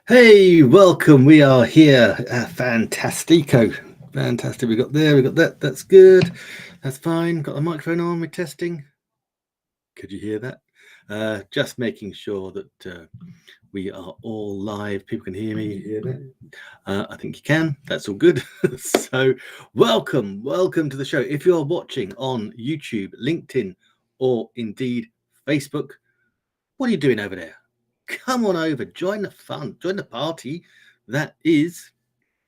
Hey, welcome. We are here. Fantastico. Fantastic. We got there. We got that. That's good. That's fine. Got the microphone on. We're testing. Could you hear that? Just making sure that we are all live. People can hear me. Hear that? I think you can. That's all good. So, welcome to the show. If you're watching on YouTube, LinkedIn, or indeed Facebook, what are you doing over there? Come on over, join the fun, join the party that is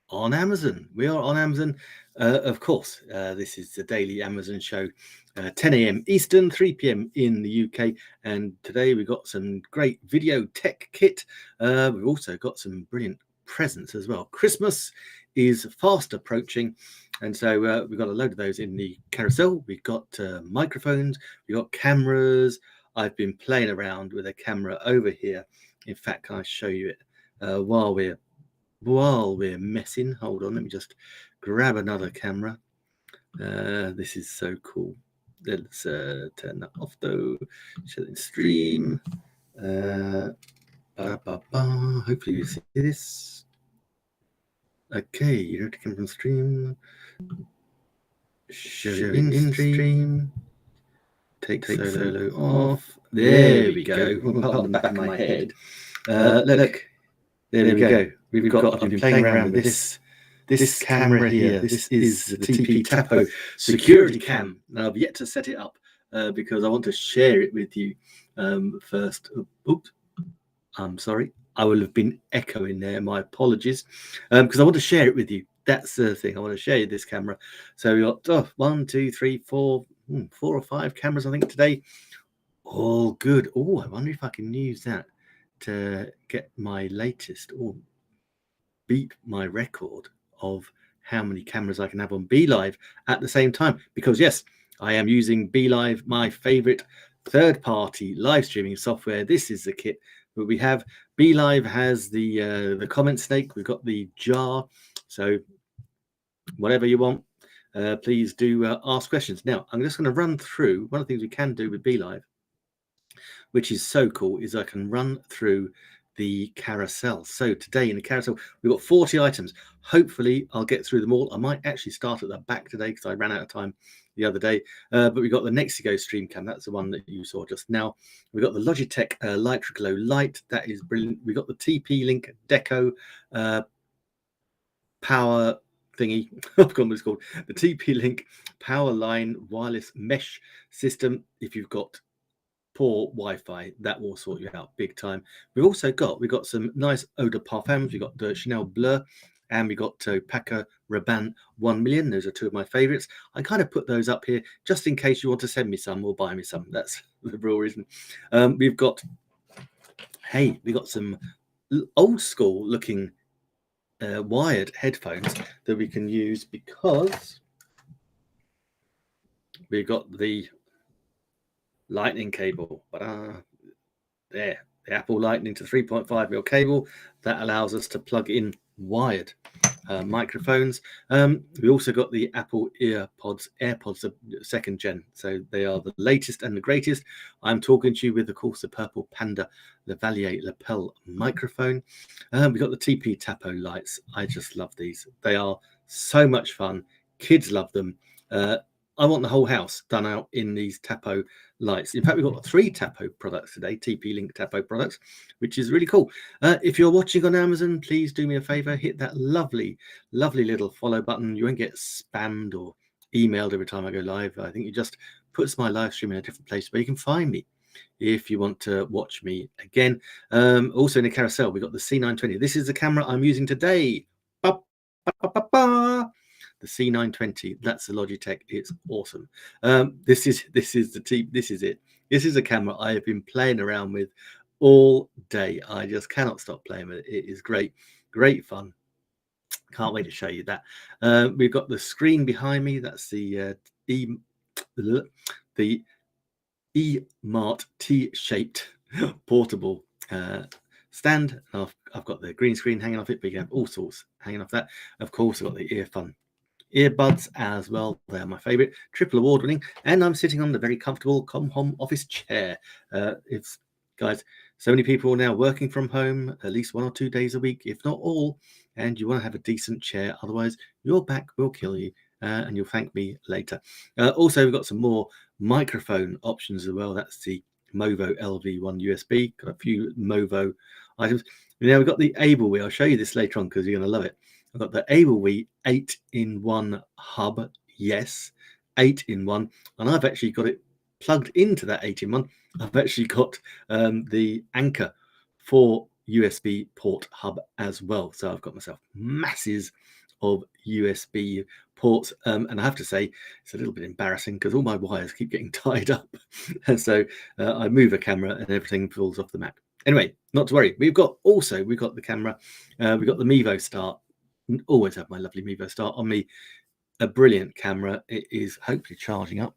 on Amazon. We are on Amazon, of course. This is the daily Amazon show, 10 a.m. Eastern, 3 p.m. in the UK. And today we've got some great video tech kit. We've also got some brilliant presents as well. Christmas is fast approaching. And so we've got a load of those in the carousel. We've got microphones, we've got cameras. I've been playing around with a camera over here. In fact, can I show you it while we're messing? Hold on, let me just grab another camera. This is so cool. Let's turn that off though. Show the stream. Hopefully you see this. Okay, you have to come from stream. Show in stream. Take solo off. There we go. Pardon the back of my head. Look, there we go. We've got. I've been playing around with this camera here. This is the TP Tapo security cam. Now I've yet to set it up because I want to share it with you first. Oops, I'm sorry. I will have been echoing there. My apologies, because I want to share it with you. That's the thing. I want to share you this camera. So we got 1, 2, 3, 4, 4 or 5 cameras, I think, today. All good. Oh, I wonder if I can use that to get my latest or beat my record of how many cameras I can have on BeLive at the same time. Because yes, I am using BeLive, my favorite third-party live streaming software. This is the kit that we have. BeLive has the comment snake. We've got the jar. So whatever you want, please do ask questions. Now, I'm just going to run through one of the things we can do with BeLive, which is so cool, is I can run through the carousel. So today in the carousel, we've got 40 items. Hopefully I'll get through them all. I might actually start at the back today because I ran out of time the other day. But we've got the Nexigo stream cam. That's the one that you saw just now. We've got the Logitech Lightroglow light. That is brilliant. We've got the TP-Link Deco power thingy. I've forgotten what it's called. The TP-Link power line wireless mesh system. If you've got poor Wi-Fi, that will sort you out big time. We've got some nice eau de parfums. We've got the Chanel Bleu, and we got Paco Rabanne 1 million. Those are two of my favorites. I kind of put those up here just in case you want to send me some or buy me some. That's the real reason. We've got some old school looking wired headphones that we can use because we've got the lightning cable. There, the Apple Lightning to 3.5mm cable that allows us to plug in wired microphones. We also got the Apple AirPods, the second gen. So they are the latest and the greatest. I'm talking to you with, of course, the Purple Panda Lavalier lapel microphone. We got the TP Tapo lights. I just love these. They are so much fun. Kids love them. I want the whole house done out in these Tapo lights. In fact, we've got 3 Tapo products today, TP-Link Tapo products, which is really cool. If you're watching on Amazon, please do me a favor, hit that lovely, lovely little follow button. You won't get spammed or emailed every time I go live. I think it just puts my live stream in a different place where you can find me if you want to watch me again. Also in the carousel, we've got the C920. This is the camera I'm using today. The C920, that's the Logitech. It's awesome. This is it. This is a camera I have been playing around with all day. I just cannot stop playing with it. It is great fun. Can't wait to show you that. We've got the screen behind me. That's the eMart T-shaped portable stand. I've got the green screen hanging off it, but you can have all sorts hanging off that. Of course, I've got the earbuds as well. They're my favorite, triple award winning, and I'm sitting on the very comfortable ComHome office chair. It's guys, So many people are now working from home at least 1 or 2 days a week, if not all, and you want to have a decent chair. Otherwise, your back will kill you, and you'll thank me later. Also, we've got some more microphone options as well. That's the Movo LV1 USB. Got a few Movo items. Now we've got the AbleWee. I'll show you this later on because you're going to love it. I've got the AbleWee 8-in-1 hub. Yes, 8-in-1, and I've actually got it plugged into that 8-in-1. I've actually got the Anker 4 USB port hub as well. So I've got myself masses of USB ports, and I have to say it's a little bit embarrassing because all my wires keep getting tied up, and so I move a camera and everything falls off the Mac. Anyway, not to worry. We've got the camera. We've got the Mevo Start. Always have my lovely Mevo Start on me. A brilliant camera. It is hopefully charging up.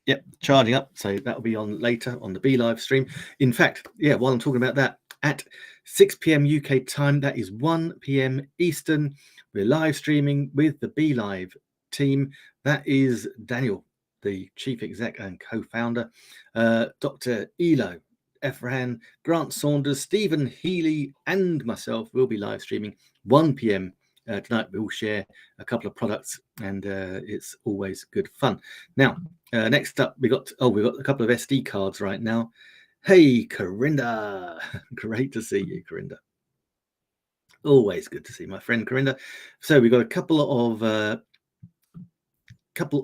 Yep, charging up. So that'll be on later on the BeLive stream. In fact, yeah, while I'm talking about that, at 6 p.m. UK time, that is 1 p.m. Eastern, we're live streaming with the BeLive team. That is Daniel, the chief exec and co-founder, Dr. Elo Efrahan, Grant Saunders, Stephen Healy, and myself will be live streaming 1 p.m. Tonight. We'll share a couple of products, and it's always good fun. Now, next up, we've got a couple of SD cards right now. Hey, Corinda, great to see you, Corinda. Always good to see my friend Corinda. So we've got a couple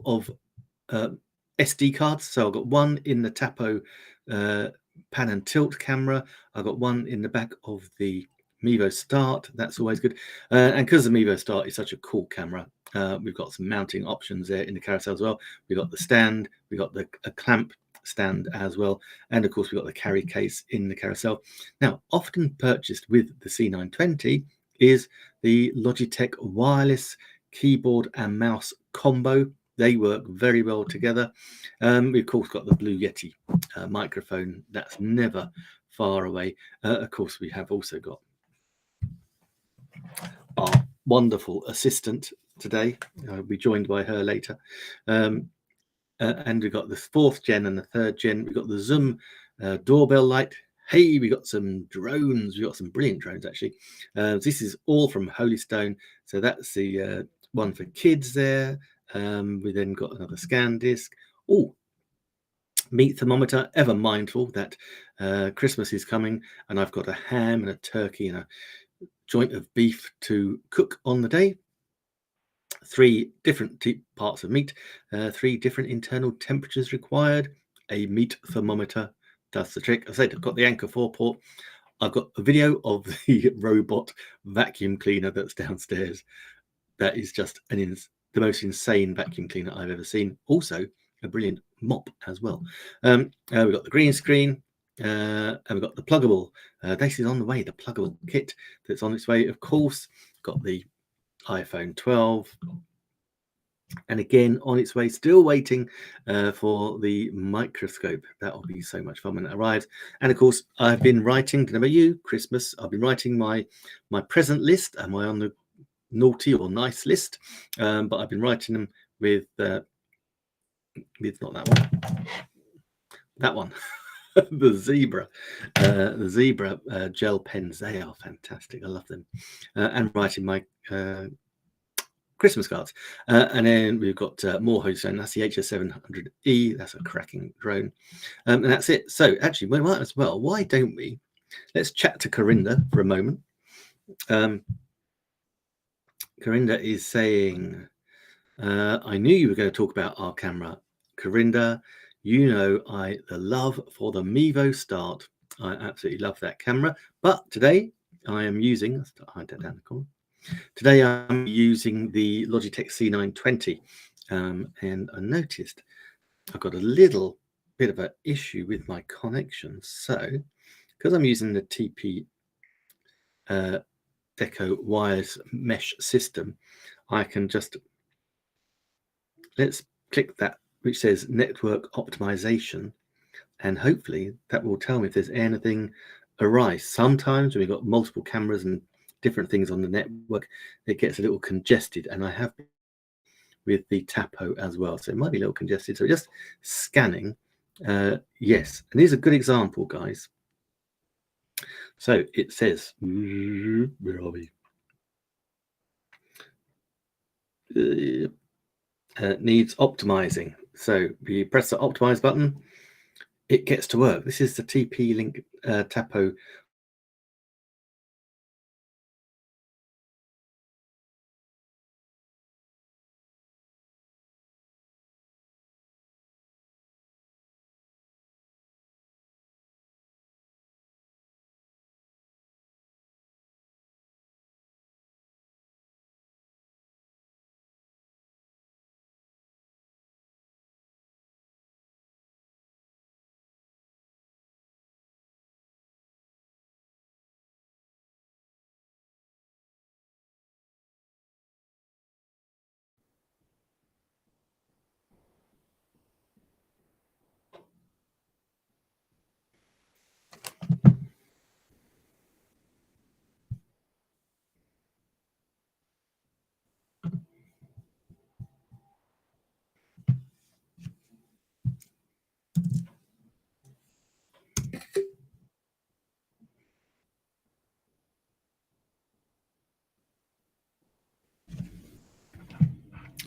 of SD cards. So I've got one in the Tapo pan and tilt camera. I've got one in the back of the Mevo Start. That's always good. And because the Mevo Start is such a cool camera, we've got some mounting options there in the carousel as well. We've got the stand, we've got a clamp stand as well, and of course we've got the carry case in the carousel. Now, often purchased with the C920 is the Logitech wireless keyboard and mouse combo. They work very well together. We've of course got the Blue Yeti microphone that's never far away. Of course, we have also got our wonderful assistant today. I'll be joined by her later. And we've got the 4th gen and the 3rd gen. We've got the Zoom doorbell light. Hey, we got some drones. We've got some brilliant drones, actually. This is all from Holystone. So that's the one for kids there. We then got another scan disc. Oh, meat thermometer, ever mindful that Christmas is coming, and I've got a ham and a turkey and a joint of beef to cook on the day. 3 different parts of meat, 3 different internal temperatures required. A meat thermometer does the trick. I said I've got the Anker 4 port. I've got a video of the robot vacuum cleaner that's downstairs. That is just the most insane vacuum cleaner I've ever seen. Also, a brilliant mop as well. We've got the green screen, and we've got the pluggable. This is on the way, the pluggable kit that's on its way. Of course, got the iPhone 12, and again on its way, still waiting for the microscope. That will be so much fun when it arrives. And of course, I've been writing, don't know about you, Christmas, I've been writing my present list. Am I on the naughty or nice list? But I've been writing them with not that one the zebra gel pens. They are fantastic. I love them. And writing my Christmas cards. And then we've got more Holystone. That's the HS700E. That's a cracking drone. And that's it. So actually, we might as well, why don't we, let's chat to Corinda for a moment. Corinda is saying, I knew you were going to talk about our camera. Corinda, you know the love for the Mevo Start. I absolutely love that camera. But today I am using, let's hide that down the corner. Today I'm using the Logitech C920, and I noticed I've got a little bit of an issue with my connection. So, because I'm using the TP Deco wireless mesh system, I can just, let's click that which says network optimization, and hopefully that will tell me if there's anything awry. Sometimes when we've got multiple cameras and different things on the network, it gets a little congested, and I have with the Tapo as well, so it might be a little congested. So just scanning Yes, and here's a good example, guys. So it says, where are we? Needs optimizing. So we press the optimize button, it gets to work. This is the TP-Link Tapo.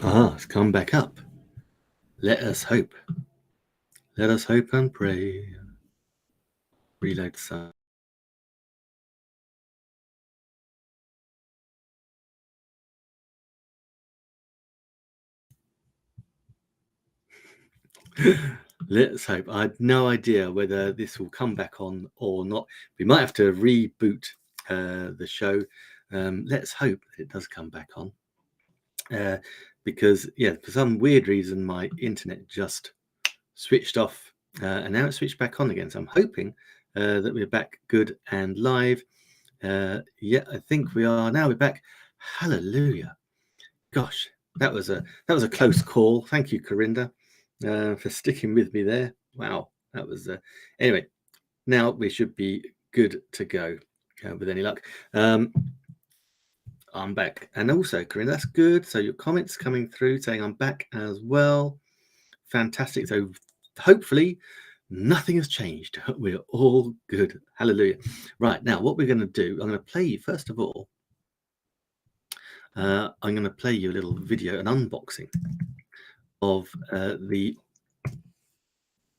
It's come back up. Let us hope. Let us hope and pray. Reload sound. Let's hope. I had no idea whether this will come back on or not. We might have to reboot the show. Let's hope it does come back on. Because, yeah, for some weird reason, my internet just switched off and now it's switched back on again. So I'm hoping that we're back good and live. Yeah, I think we are now. We're back. Hallelujah. Gosh, that was a close call. Thank you, Corinda, for sticking with me there. Wow, that was anyway. Now we should be good to go with any luck. I'm back, and also, Corinda, that's good. So your comments coming through saying I'm back as well. Fantastic. So hopefully nothing has changed. We're all good. Hallelujah. Right, now what we're going to do, I'm going to play you first of all. I'm going to play you a little video, an unboxing of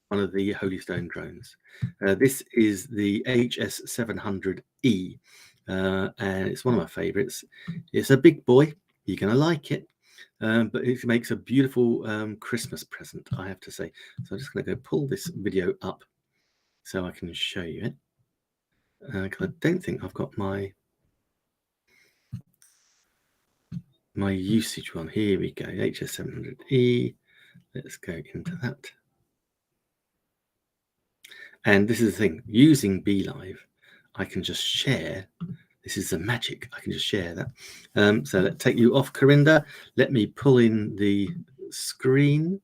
one of the Holystone drones. This is the HS700E, and it's one of my favorites. It's a big boy. You're going to like it, but it makes a beautiful Christmas present, I have to say. So I'm just going to go pull this video up so I can show you it. Because I don't think I've got my usage one. Here we go, HS700E. Let's go into that. And this is the thing, using BeLive, I can just share. This is the magic. I can just share that. So let's take you off, Corinda. Let me pull in the screen.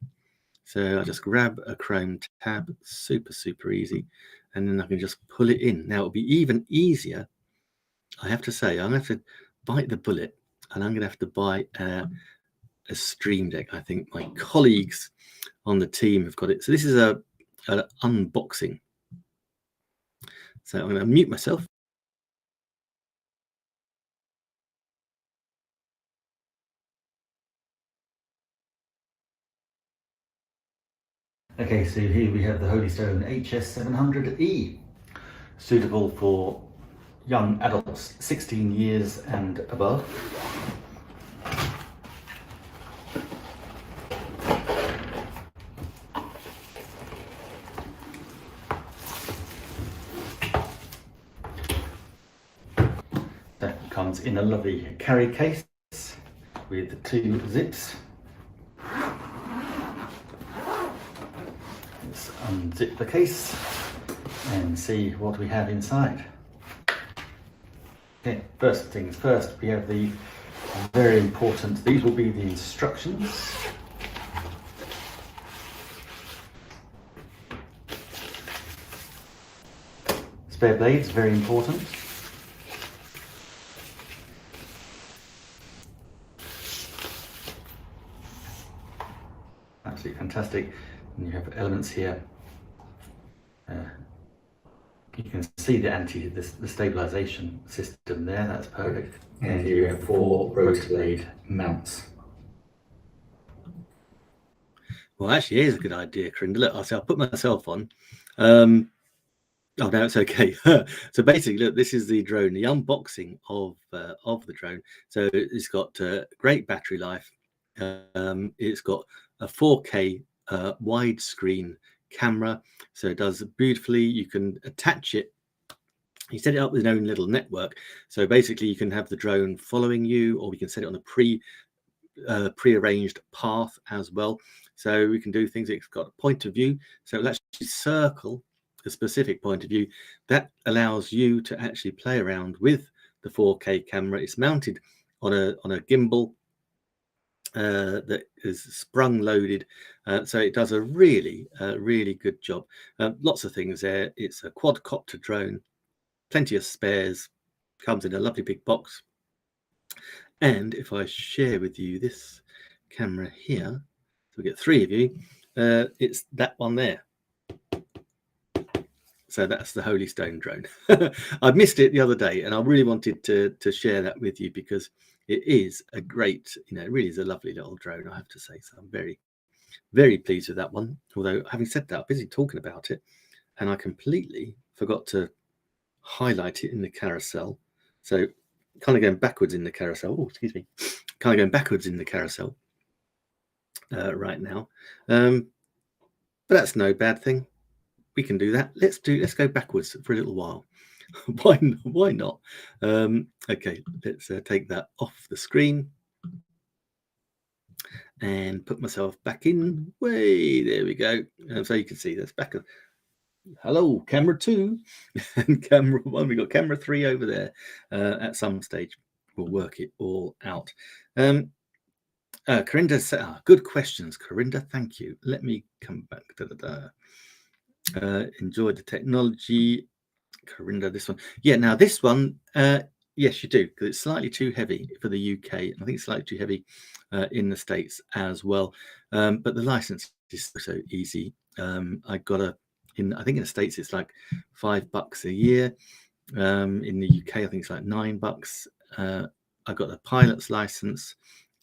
So I just grab a Chrome tab, super easy, and then I can just pull it in. Now it'll be even easier. I have to say, I'm going to have to bite the bullet, and I'm going to have to buy a Stream Deck. I think my colleagues on the team have got it. So this is an unboxing. So I'm going to mute myself. Okay, so here we have the Holystone HS700E, suitable for young adults, 16 years and above. That comes in a lovely carry case with 2 zips. Let's unzip the case and see what we have inside. Okay, first things first, we have the very important, these will be the instructions. Spare blades, very important. Absolutely fantastic. And you have elements here see the stabilization system there. That's perfect. And here we have 4 rotor blade mounts. Well, actually, here's a good idea, Corinda. Look, I'll put myself on. Oh, no, it's okay. So basically, look, this is the drone, the unboxing of the drone. So it's got great battery life. It's got a 4K widescreen camera, so it does beautifully. You can attach it. You set it up with its own little network. So basically, you can have the drone following you, or we can set it on a pre-arranged path as well. So we can do things. It's got a point of view, so it'll actually circle a specific point of view. That allows you to actually play around with the 4K camera. It's mounted on a gimbal that is sprung loaded, so it does a really good job. Lots of things there. It's a quadcopter drone, plenty of spares, comes in a lovely big box. And if I share with you this camera here, so we get 3 of you, it's that one there. So that's the Holy Stone drone. I missed it the other day, and I really wanted to share that with you because it is a great, it really is a lovely little drone, I have to say. So I'm very, very pleased with that one. Although, having said that, I'm busy talking about it, and I completely forgot to highlight it in the carousel. So kind of going backwards in the carousel. Oh, excuse me. Kind of going backwards in the carousel right now. But that's no bad thing. We can do that. Let's go backwards for a little while. Why not? Okay, let's take that off the screen and put myself back in. Way there we go. So you can see that's back. Hello, camera 2 and camera 1. We got camera 3 over there. At some stage, we'll work it all out. Corinda said, good questions, Corinda. Thank you. Let me come back. Enjoy the technology, Corinda. This one, yeah. Now this one, yes, you do, because it's slightly too heavy for the UK. I think it's slightly too heavy in the States as well. But the license is so easy. I got I think in the States it's like $5 a year. In the UK, I think it's like $9. I got the pilot's license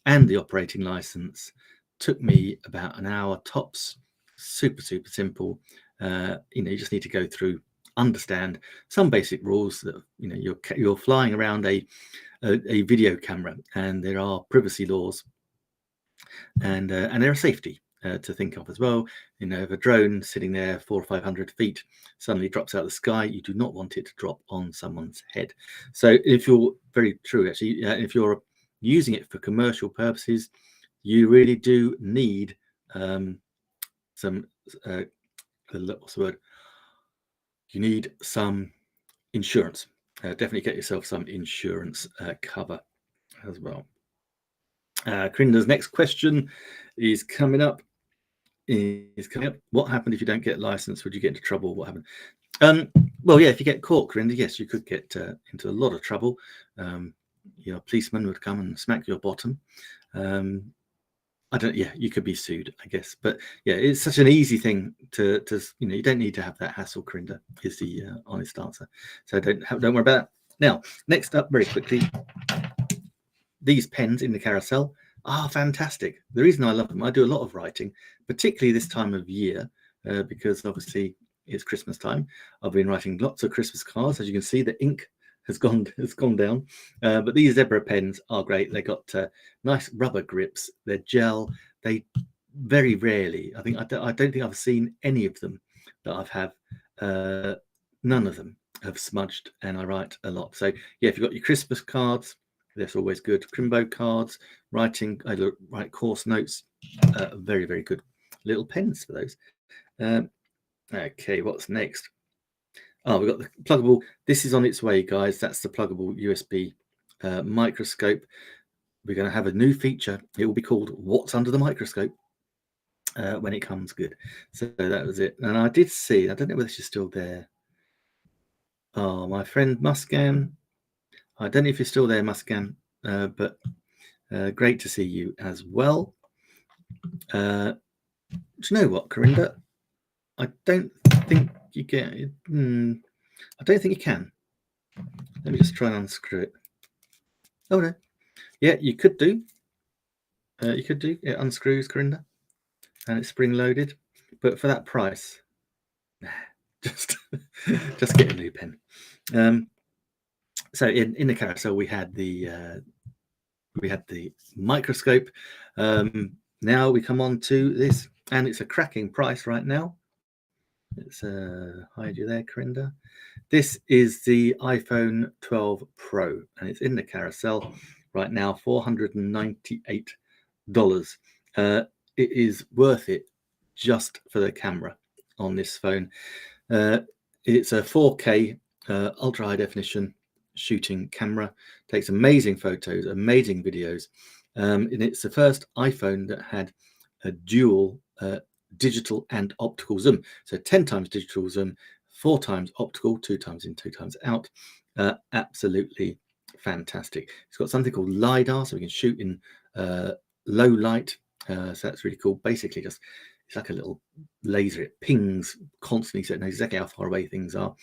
and the operating license. Took me about an hour tops. Super simple. You just need to go through, understand some basic rules that you're flying around a video camera, and there are privacy laws, and there are safety to think of as well. If a drone sitting there 400 or 500 feet suddenly drops out of the sky, you do not want it to drop on someone's head. So if you're very true, actually, if you're using it for commercial purposes, you really do need some what's the word? You need some insurance. Definitely get yourself some insurance cover as well. Corinda's next question is coming up. What happened if you don't get a license? Would you get into trouble? What happened? Well, yeah, if you get caught, Corinda, yes, you could get into a lot of trouble. Your policeman would come and smack your bottom. You could be sued, I guess. But yeah, it's such an easy thing to you don't need to have that hassle, Corinda, is the honest answer. So don't worry about that. Now, next up, very quickly, these pens in the carousel are fantastic. The reason I love them, I do a lot of writing, particularly this time of year, because obviously it's Christmas time. I've been writing lots of Christmas cards. As you can see, the ink has gone down, but these Zebra pens are great. They got nice rubber grips. They're gel. They very rarely, I don't think I've seen any of them that I've had. None of them have smudged, and I write a lot. So yeah, if you've got your Christmas cards, that's always good. Crimbo cards, writing, I write course notes. Very good little pens for those. Okay, what's next? Oh, we've got the pluggable. This is on its way, guys. That's the pluggable USB microscope. We're going to have a new feature. It will be called What's Under the Microscope when it comes good. So that was it. And I did see, I don't know whether she's still there. Oh, my friend Muscan. I don't know if you're still there, Muscan, but great to see you as well. Do you know what, Corinda? I don't think you get it. I don't think you can. Let me just try and unscrew it. Oh no, yeah, you could do. It unscrews, Corinda, and it's spring loaded. But for that price, just get a new pen. So in the carousel we had the microscope. Now we come on to this, and it's a cracking price right now. Let's hide you there, Corinda. This is the iPhone 12 Pro, and it's in the carousel right now, $498. It is worth it just for the camera on this phone. It's a 4K ultra high definition shooting camera, takes amazing photos, amazing videos, and it's the first iPhone that had a dual digital and optical zoom. So 10 times digital zoom, 4 times optical, 2 times in, 2 times out. Absolutely fantastic. It's got something called LiDAR, so we can shoot in low light. So that's really cool. Basically, just it's like a little laser. It pings constantly, so it knows exactly how far away things are.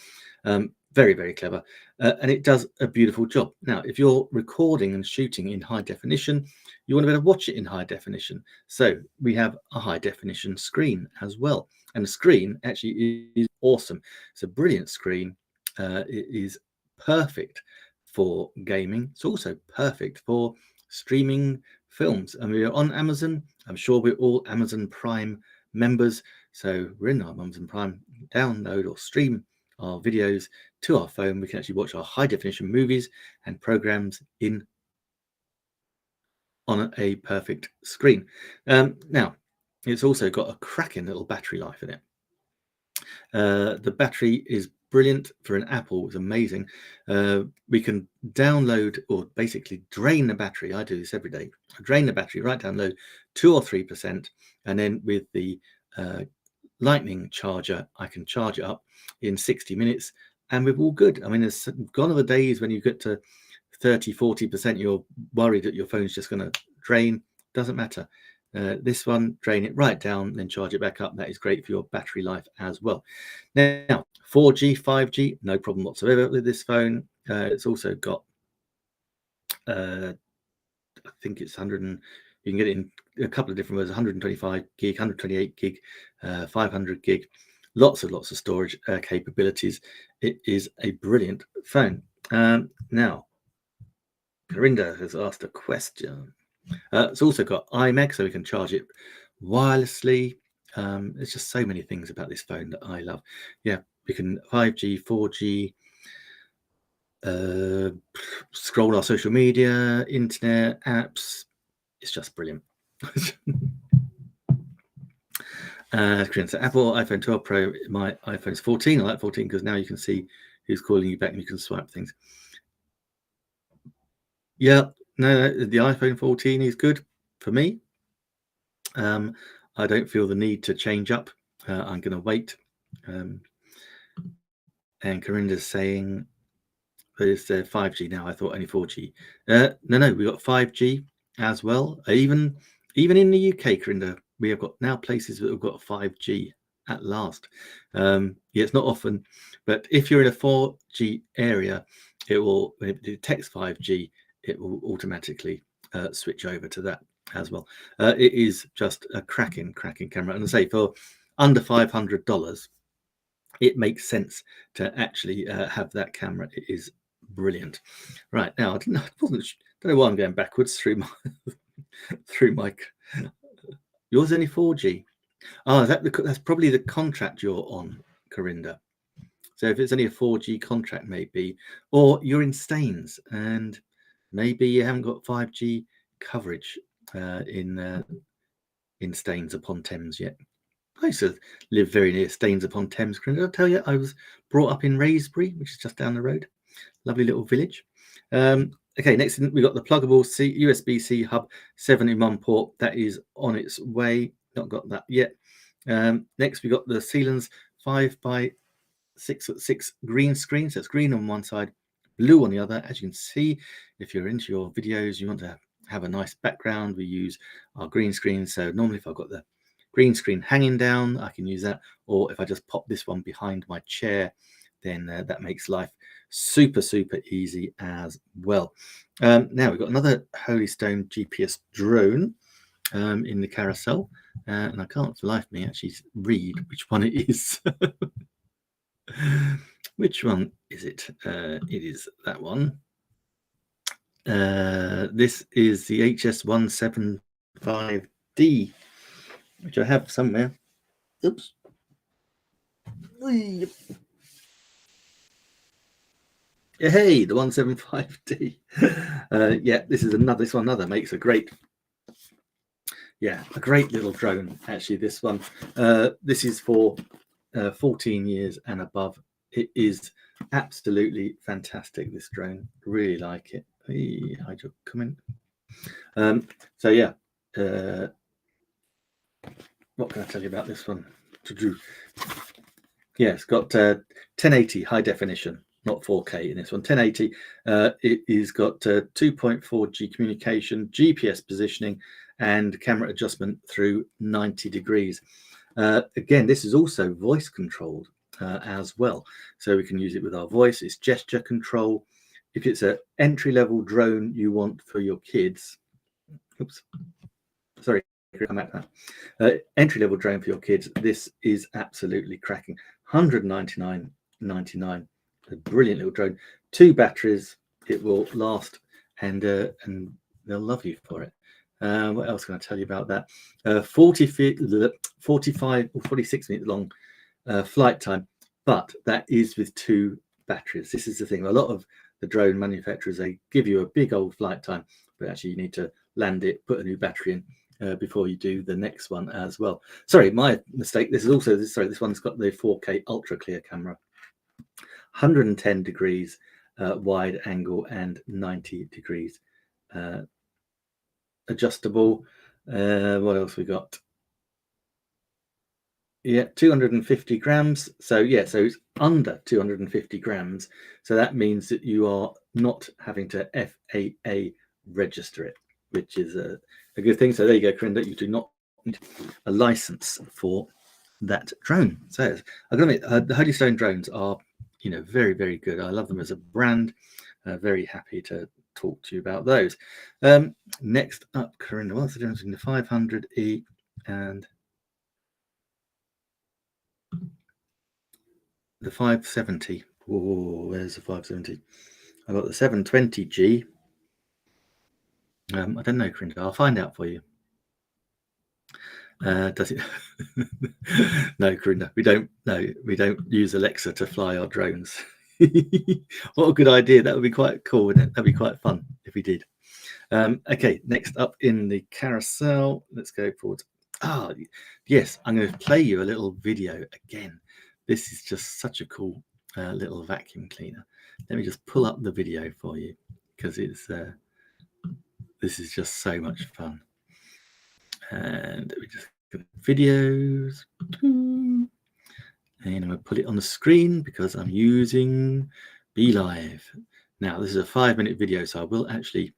Very, very clever. And it does a beautiful job. Now, if you're recording and shooting in high definition, you want to be able to watch it in high definition. So we have a high definition screen as well. And the screen actually is awesome. It's a brilliant screen. It is perfect for gaming. It's also perfect for streaming films. And we're on Amazon. I'm sure we're all Amazon Prime members. So we're in our Amazon Prime, download or stream our videos to our phone. We can actually watch our high definition movies and programs on a perfect screen. Now, it's also got a cracking little battery life in it. The battery is brilliant for an Apple. It's amazing. We can download or basically drain the battery. I do this every day. I drain the battery right down low, 2 or 3%, and then with the lightning charger, I can charge it up in 60 minutes and we're all good. I mean, there's gone are the days when you get to 30-40%, you're worried that your phone's just going to drain. Doesn't matter. This one, drain it right down, then charge it back up. That is great for your battery life as well. Now, 4G, 5G, no problem whatsoever with this phone. It's also got, I think it's 100, you can get it in a couple of different ways, 125 gig, 128 gig, 500 gig, lots of storage capabilities. It is a brilliant phone. Now, Corinda has asked a question. It's also got iMEG, so we can charge it wirelessly. There's just so many things about this phone that I love. Yeah, we can 5G, 4G, scroll our social media, internet, apps. It's just brilliant. So Apple iPhone 12 Pro, my iPhone's 14. I like 14 because now you can see who's calling you back and you can swipe things. Yeah, no, the iPhone 14 is good for me. I don't feel the need to change up. I'm going to wait. And Corinda's saying there's 5G now. I thought only 4G. No, we got 5G as well. Even in the UK, Corinda, we have got now places that have got 5G at last. Yeah, it's not often, but if you're in a 4G area, it will, when it detects 5G, it will automatically switch over to that as well. It is just a cracking camera. And I say for under $500, it makes sense to actually have that camera. It is brilliant. Right now, I don't know why I'm going backwards through my through my. Yours only 4G. Oh, that's probably the contract you're on, Corinda. So if it's only a 4G contract, maybe, or you're in Staines and maybe you haven't got 5G coverage in Staines upon Thames yet. I used to live very near Staines upon Thames. Corinda, I'll tell you, I was brought up in Raysbury, which is just down the road. Lovely little village. Okay, next we got the pluggable USB-C hub 7-in-1 port. That is on its way. Not got that yet. Next we got the Siemens 5x6x6 green screen. So it's green on one side, blue on the other. As you can see, if you're into your videos, you want to have a nice background, we use our green screen. So normally if I've got the green screen hanging down, I can use that. Or if I just pop this one behind my chair, then that makes life super easy as well. Now we've got another Holystone GPS drone in the carousel, and I can't for the life of me actually read which one it is. Which one is it? It is that one. This is the HS175D, which I have somewhere. Oops. Hey, the 175D. Yeah, this is another. This one makes a great. Yeah, a great little drone. Actually, this one. This is for 14 years and above. It is absolutely fantastic. This drone, really like it. Hey, hide your comment. So yeah, what can I tell you about this one? Yeah, it's got 1080 high definition, not 4K in this one. 1080. It is got 2.4G communication, GPS positioning, and camera adjustment through 90 degrees. Again, this is also voice controlled as well, so we can use it with our voice. It's gesture control. If it's an entry-level drone you want for your kids, oops, sorry, come back to that. Entry-level drone for your kids, this is absolutely cracking. 199.99, a brilliant little drone. 2 batteries, it will last, and they'll love you for it. What else can I tell you about that? 45 or 46 minutes long flight time, but that is with 2 batteries. This is the thing. A lot of the drone manufacturers, they give you a big old flight time, but actually you need to land it, put a new battery in before you do the next one as well. Sorry, my mistake. This is also, this one's got the 4K ultra clear camera, 110 degrees wide angle and 90 degrees adjustable. What else we got? Yeah, 250 grams. So yeah, so it's under 250 grams. So that means that you are not having to FAA register it, which is a good thing. So there you go, Corinda. You do not need a license for that drone. So I've got to admit, the Holystone drones are, very, very good. I love them as a brand. Very happy to talk to you about those. Next up, Corinda, what's the difference between the 500E and the 570? Oh, where's the 570? I've got the 720G. I don't know, Corinda. I'll find out for you. Does it? No, Corinda. We don't use Alexa to fly our drones. What a good idea. That would be quite cool, wouldn't it? That'd be quite fun if we did. Okay, next up in the carousel, let's go forward. Yes, I'm going to play you a little video again. This is just such a cool little vacuum cleaner. Let me just pull up the video for you, because this is just so much fun. And we just go videos, and I'm going to put it on the screen because I'm using BeLive. Now, this is a 5-minute video, so I will actually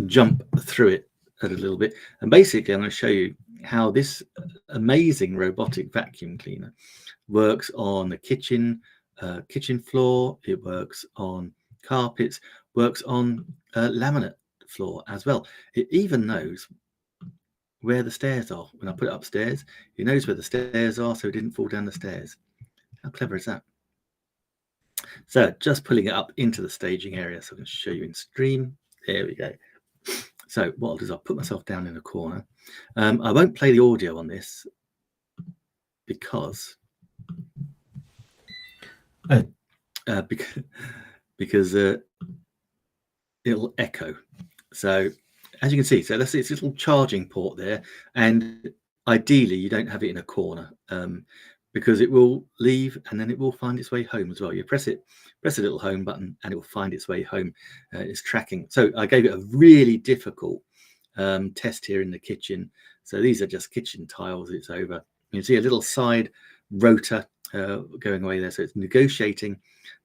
jump through it a little bit. And basically, I'm going to show you how this amazing robotic vacuum cleaner works on the kitchen floor. It works on carpets, works on laminate floor as well. It even knows where the stairs are. When I put it upstairs, it knows where the stairs are, so it didn't fall down the stairs. How clever is that? So just pulling it up into the staging area, so I can show you in stream. There we go. So what I'll do is I'll put myself down in a corner. I won't play the audio on this because it'll echo. So as you can see, so that's its little charging port there, and ideally you don't have it in a corner because it will leave and then it will find its way home as well. You press the little home button and it will find its way home. It's tracking. So I gave it a really difficult test here in the kitchen. So these are just kitchen tiles. It's over. You can see a little side rotor going away there. So it's negotiating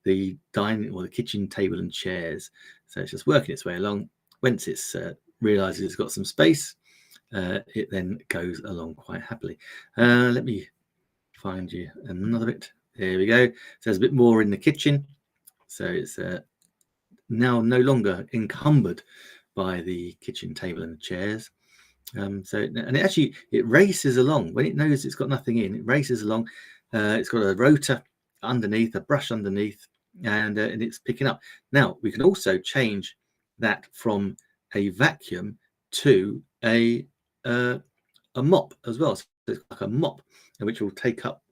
the dining or the kitchen table and chairs. So it's just working its way along. Once it's realizes it's got some space, it then goes along quite happily. Let me find you another bit There we go. So there's a bit more in the kitchen. So it's now no longer encumbered by the kitchen table and the chairs. And it races along when it knows it's got nothing in. It races along. It's got a rotor underneath, a brush underneath, and it's picking up. Now we can also change that from a vacuum to a mop as well. So it's like a mop, which will take up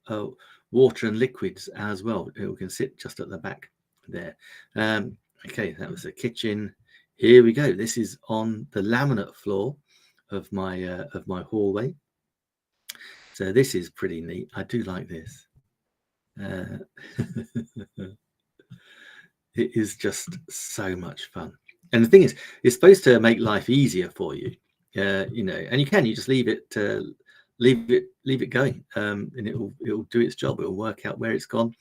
water and liquids as well. It can sit just at the back there. Okay, that was the kitchen. Here we go. This is on the laminate floor of my hallway. So this is pretty neat. I do like this. It is just so much fun. And the thing is, it's supposed to make life easier for you. You know, and you just leave it going, and it'll do its job. It'll work out where it's gone,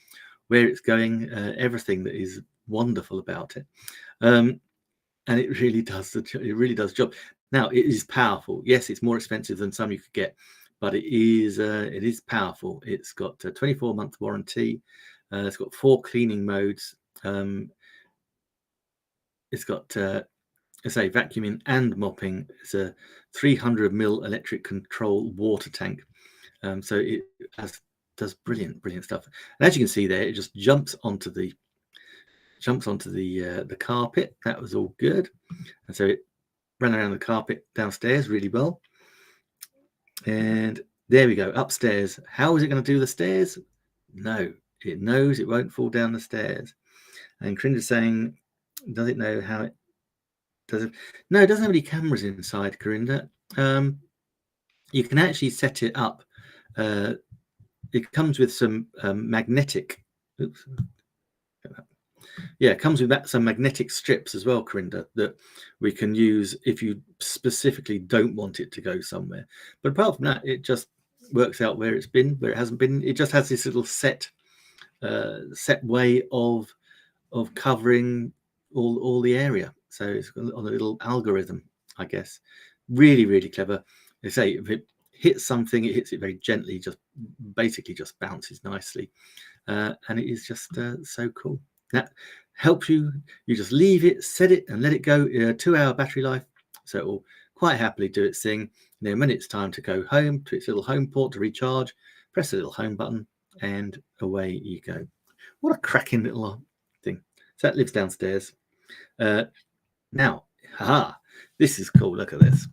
where it's going, everything that is wonderful about it. And it really does the job. Now it is powerful. Yes, it's more expensive than some you could get, but it is powerful. It's got a 24-month warranty. It's got 4 cleaning modes. It's got vacuuming and mopping. It's a 300 ml electric control water tank. So it does brilliant stuff. And as you can see there, it just jumps onto the carpet. That was all good. And so it ran around the carpet downstairs really well. And there we go, upstairs. How is it going to do the stairs? No, it knows it won't fall down the stairs. And Corinda's saying, does it know how it does it? No, it doesn't have any cameras inside, Corinda. You can actually set it up. It comes with some magnetic. Oops. Yeah, it comes with some magnetic strips as well, Corinda, that we can use if you specifically don't want it to go somewhere. But apart from that, it just works out where it's been, where it hasn't been. It just has this little set way of covering all the area. So it's on a little algorithm, I guess. Really clever. They say if it hits something, it hits it very gently, just bounces nicely, and it is just so cool. That helps you. You just leave it, set it, and let it go. 2-hour battery life, so it will quite happily do its thing. And then when it's time to go home to its little home port to recharge, press the little home button, and away you go. What a cracking little thing! So that lives downstairs. Now, this is cool. Look at this.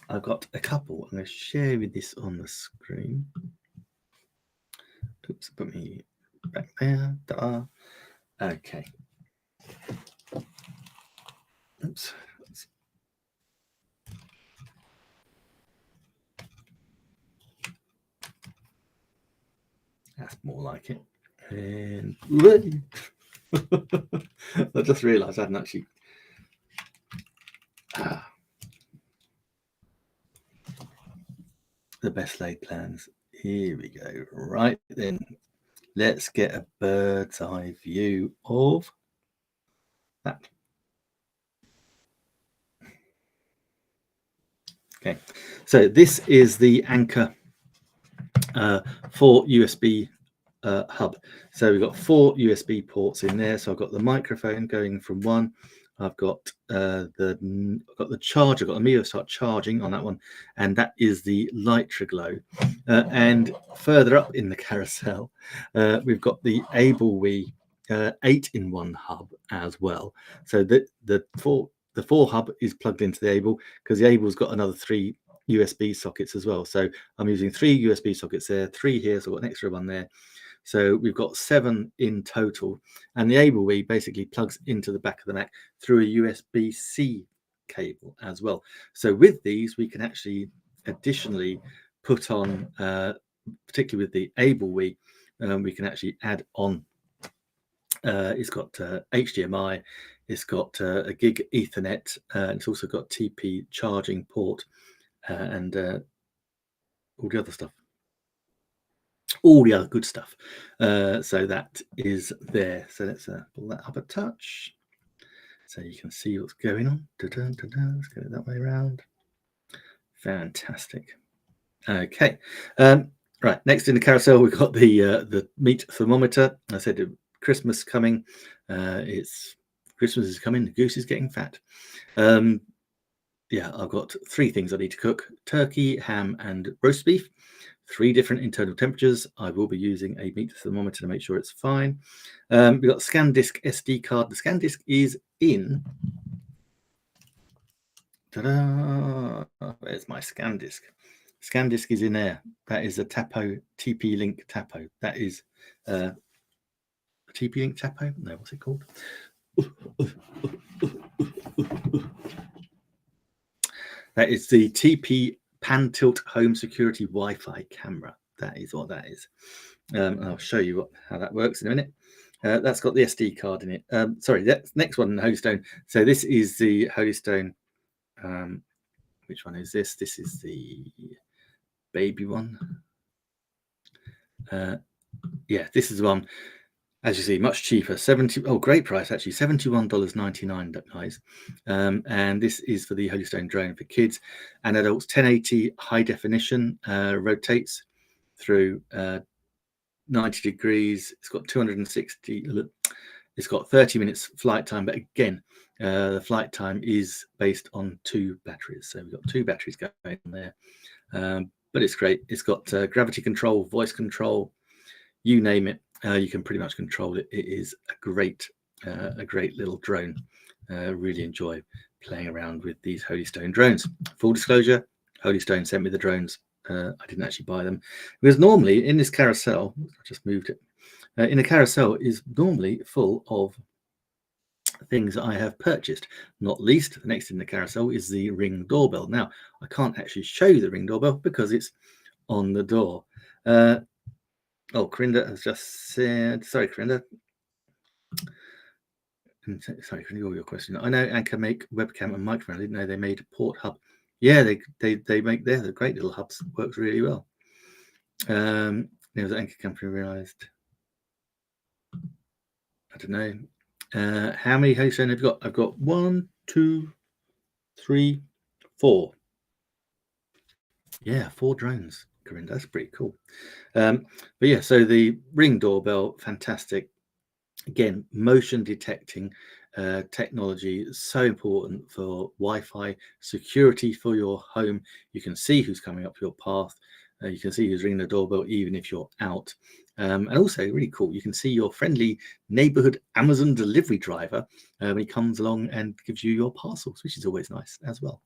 I've got a couple. I'm going to share with this on the screen. Oops, put me back there. Ta-da. Okay. Oops. That's more like it. And I just realised I hadn't actually. The best laid plans. Here we go. Right then, let's get a bird's eye view of that. Okay, so this is the Anker 4 USB hub. So we've got 4 USB ports in there. So I've got the microphone going from one. I've got the charger. I've got the Meostar charging on that one, and that is the Litraglow. And further up in the carousel, we've got the AbleWee 8-in-1 hub as well. So the 4 hub is plugged into the Able, because the Able's got another 3 USB sockets as well. So I'm using 3 USB sockets there, 3 here, so I've got an extra one there. So we've got 7 in total, and the AbleWee basically plugs into the back of the Mac through a USB-C cable as well. So with these, we can actually additionally put on, particularly with the AbleWee, we can actually add on. It's got HDMI, it's got a gig Ethernet, and it's also got TP charging port, and all the other stuff. All the other good stuff. So that is there. So let's pull that up a touch so you can see what's going on. Let's get it that way around. Fantastic. Okay. Right, next in the carousel, we've got the meat thermometer. I said Christmas coming. Christmas is coming. The goose is getting fat. Yeah, I've got 3 things I need to cook: turkey, ham, and roast beef. 3 different internal temperatures. I will be using a meat thermometer to make sure it's fine. We've got ScanDisk SD card. The ScanDisk is in. Ta-da! Where's my ScanDisk? ScanDisk is in there. That is a Tapo TP-Link Tapo. That is a TP-Link Tapo. No, what's it called? That is the TP Pan Tilt Home Security Wi-Fi camera. That is what that is. I'll show you how that works in a minute. That's got the SD card in it. Sorry, that's next one, Holystone. So this is the Holystone. Which one is this? This is the baby one. Yeah, this is the one. As you see, much cheaper. Great price actually. $71.99, guys. And this is for the Holystone drone for kids and adults. 1080 high definition, rotates through 90 degrees. It's got 260. It's got 30 minutes flight time, but again, the flight time is based on 2 batteries. So we've got 2 batteries going on there. But it's great. It's got gravity control, voice control, you name it. You can pretty much control it. It is a great little drone. Really enjoy playing around with these Holystone drones. Full disclosure, Holystone sent me the drones. I didn't actually buy them, because normally in this carousel, I just moved it. In a carousel is normally full of things I have purchased. Not least, the next in the carousel is the Ring doorbell. Now, I can't actually show you the Ring doorbell because it's on the door. Oh, Corinda has just said, sorry, Corinda. Sorry, Corinda, your question. I know Anker make webcam and microphone. I didn't know they made a port hub. Yeah, they make the great little hubs. Works really well. There was an Anker company realized. I don't know. How many Holystone have you got? I've got 1, 2, 3, 4. Yeah, 4 drones, Corinda. That's pretty cool. But yeah, so the Ring doorbell, fantastic. Again, motion detecting technology is so important for Wi-Fi security for your home. You can see who's coming up your path. You can see who's ringing the doorbell even if you're out. And also really cool, you can see your friendly neighborhood Amazon delivery driver when he comes along and gives you your parcels, which is always nice as well.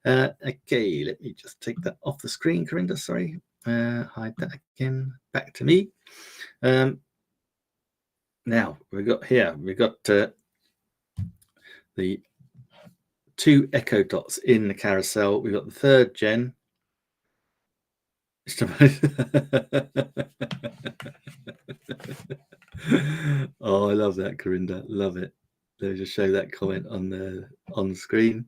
Okay, let me just take that off the screen, Corinda, sorry. Hide that again, back to me. Now we've got the 2 Echo Dots in the carousel. We've got the 3rd gen. Oh, I love that, Corinda. Love it. Let me just show that comment on the screen.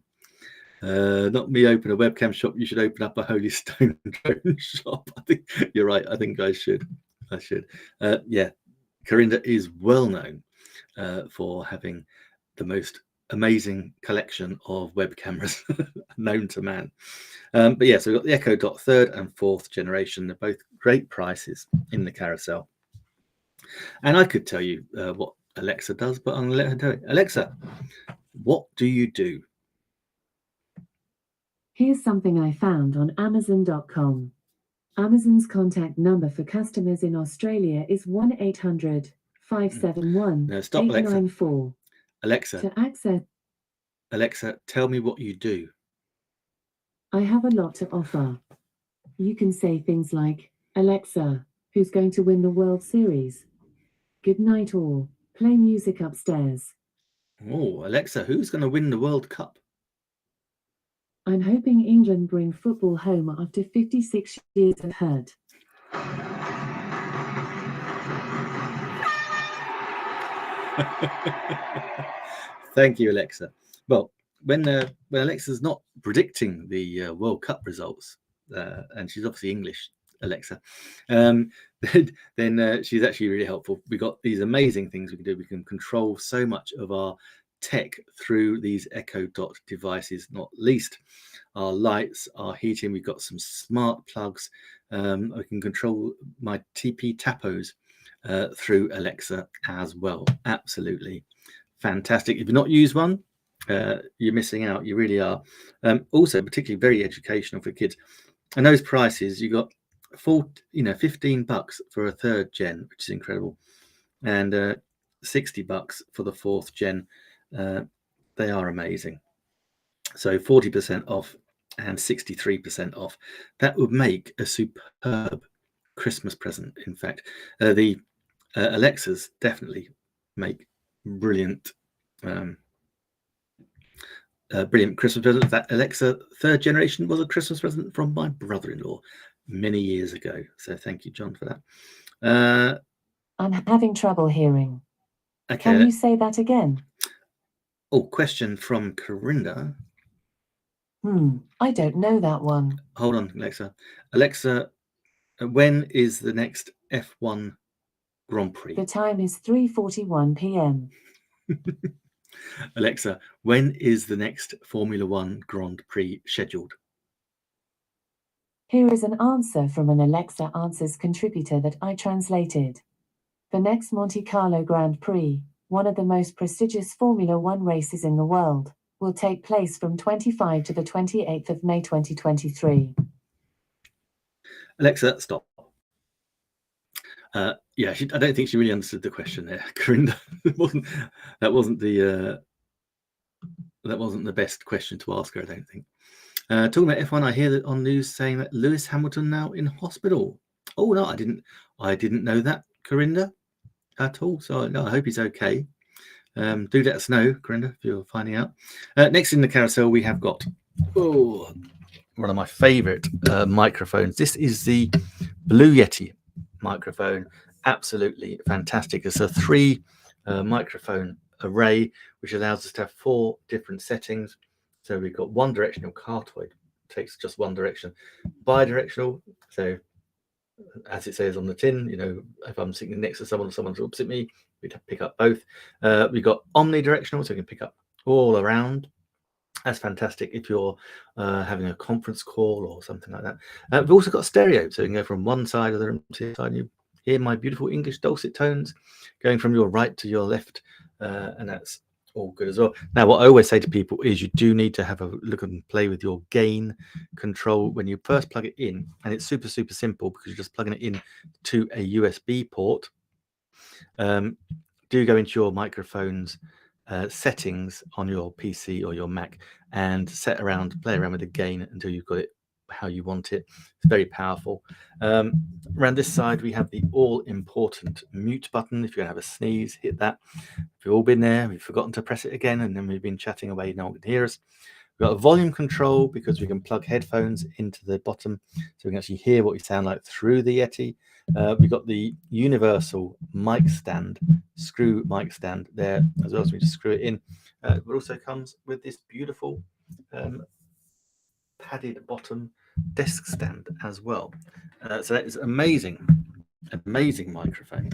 Not me open a webcam shop. You should open up a Holystone drone shop. I think you're right. I think I should. Yeah, Corinda is well known for having the most amazing collection of web cameras known to man. But yeah, so we've got the Echo Dot 3rd and 4th generation. They're both great prices in the carousel. And I could tell you what Alexa does, but I'm going to let her do it. Alexa, what do you do? Here's something I found on Amazon.com. Amazon's contact number for customers in Australia is 1-800-571-894. Alexa. To access. Alexa, tell me what you do. I have a lot to offer. You can say things like, Alexa, who's going to win the World Series? Good night all. Play music upstairs. Oh, Alexa, who's going to win the World Cup? I'm hoping England bring football home after 56 years of hurt. Thank you, Alexa. Well, when Alexa's not predicting the World Cup results, and she's obviously English, Alexa, then she's actually really helpful. We've got these amazing things we can do. We can control so much of our tech through these Echo Dot devices, not least our lights, our heating. We've got some smart plugs. I can control my TP Tapos through Alexa as well. Absolutely fantastic. If you've not used one, you're missing out. You really are. Also, particularly very educational for kids. And those prices, you got $15 for a 3rd gen, which is incredible, and $60 for the 4th gen. They are amazing. So 40% off and 63% off. That would make a superb Christmas present. In fact, the Alexas definitely make brilliant Christmas present. That Alexa 3rd generation was a Christmas present from my brother-in-law many years ago. So thank you, John, for that. I'm having trouble hearing. Okay. Can you say that again? Oh, question from Corinda. I don't know that one. Hold on, Alexa. Alexa, when is the next F1 Grand Prix? The time is 3:41 p.m. Alexa, when is the next Formula One Grand Prix scheduled? Here is an answer from an Alexa Answers contributor that I translated. The next Monte Carlo Grand Prix, one of the most prestigious Formula One races in the world, will take place from 25 to the 28th of May 2023. Alexa, stop. Yeah, I don't think she really understood the question there, Corinda. that wasn't the best question to ask her, I don't think. Talking about F1, I hear that on news saying that Lewis Hamilton now in hospital. Oh no, I didn't know that, Corinda, at all. So no, I hope he's okay. Do let us know, Corinda, if you're finding out. Next in the carousel, we have got one of my favourite microphones. This is the Blue Yeti microphone. Absolutely fantastic. It's a 3 microphone array, which allows us to have 4 different settings. So we've got one directional cardioid, takes just one direction, bidirectional. So as it says on the tin, if I'm sitting next to someone's opposite me, we'd have to pick up both. We've got omnidirectional, so we can pick up all around. That's fantastic if you're having a conference call or something like that. We've also got stereo, so you can go from one side of the room to the other side, and you hear my beautiful English dulcet tones going from your right to your left, and that's all good as well. Now, what I always say to people is you do need to have a look and play with your gain control when you first plug it in, and it's super simple because you're just plugging it in to a USB port. Do go into your microphones settings on your PC or your Mac and play around with the gain until you've got it how you want it. It's very powerful. Around this side we have the all important mute button. If you're gonna have a sneeze, hit that. If you've all been there, we've forgotten to press it again, and then we've been chatting away, no one can hear us. We've got a volume control because we can plug headphones into the bottom so we can actually hear what you sound like through the Yeti. We've got the universal mic stand, screw mic stand there as well, so we just screw it in. It also comes with this beautiful padded bottom desk stand as well. So that is amazing microphone.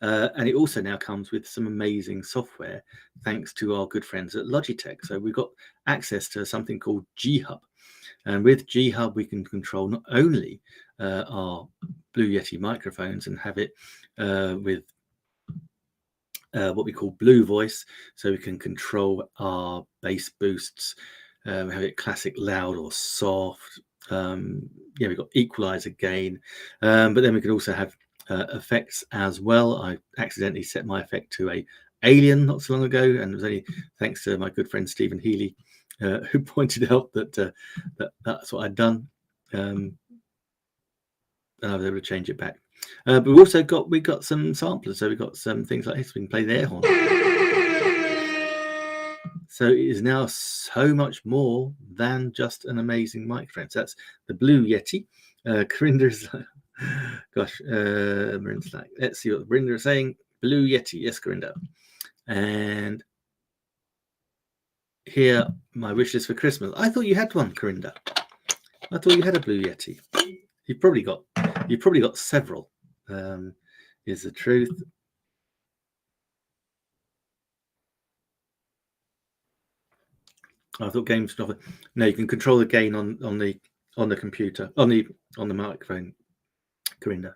And it also now comes with some amazing software thanks to our good friends at Logitech. So we've got access to something called G-Hub. And with G-Hub, we can control not only our Blue Yeti microphones and have it with what we call Blue Voice. So we can control our bass boosts, we have it classic, loud or soft. We've got equalizer gain, but then we can also have effects as well. I accidentally set my effect to a alien not so long ago, and it was only thanks to my good friend Stephen Healy who pointed out that that's what I'd done, and I was able to change it back. But we got some samplers, so we've got some things like this. We can play the air horn. So it is now so much more than just an amazing microphone. So that's the Blue Yeti. Corinda's gosh, Marinda's like, let's see what Marinda is saying. Blue Yeti, yes, Corinda. And here, my wish list for Christmas. I thought you had one, Corinda. I thought you had a Blue Yeti. You've probably got several. Is the truth. I thought games could offer. No, you can control the gain on the computer, on the microphone, Corinda.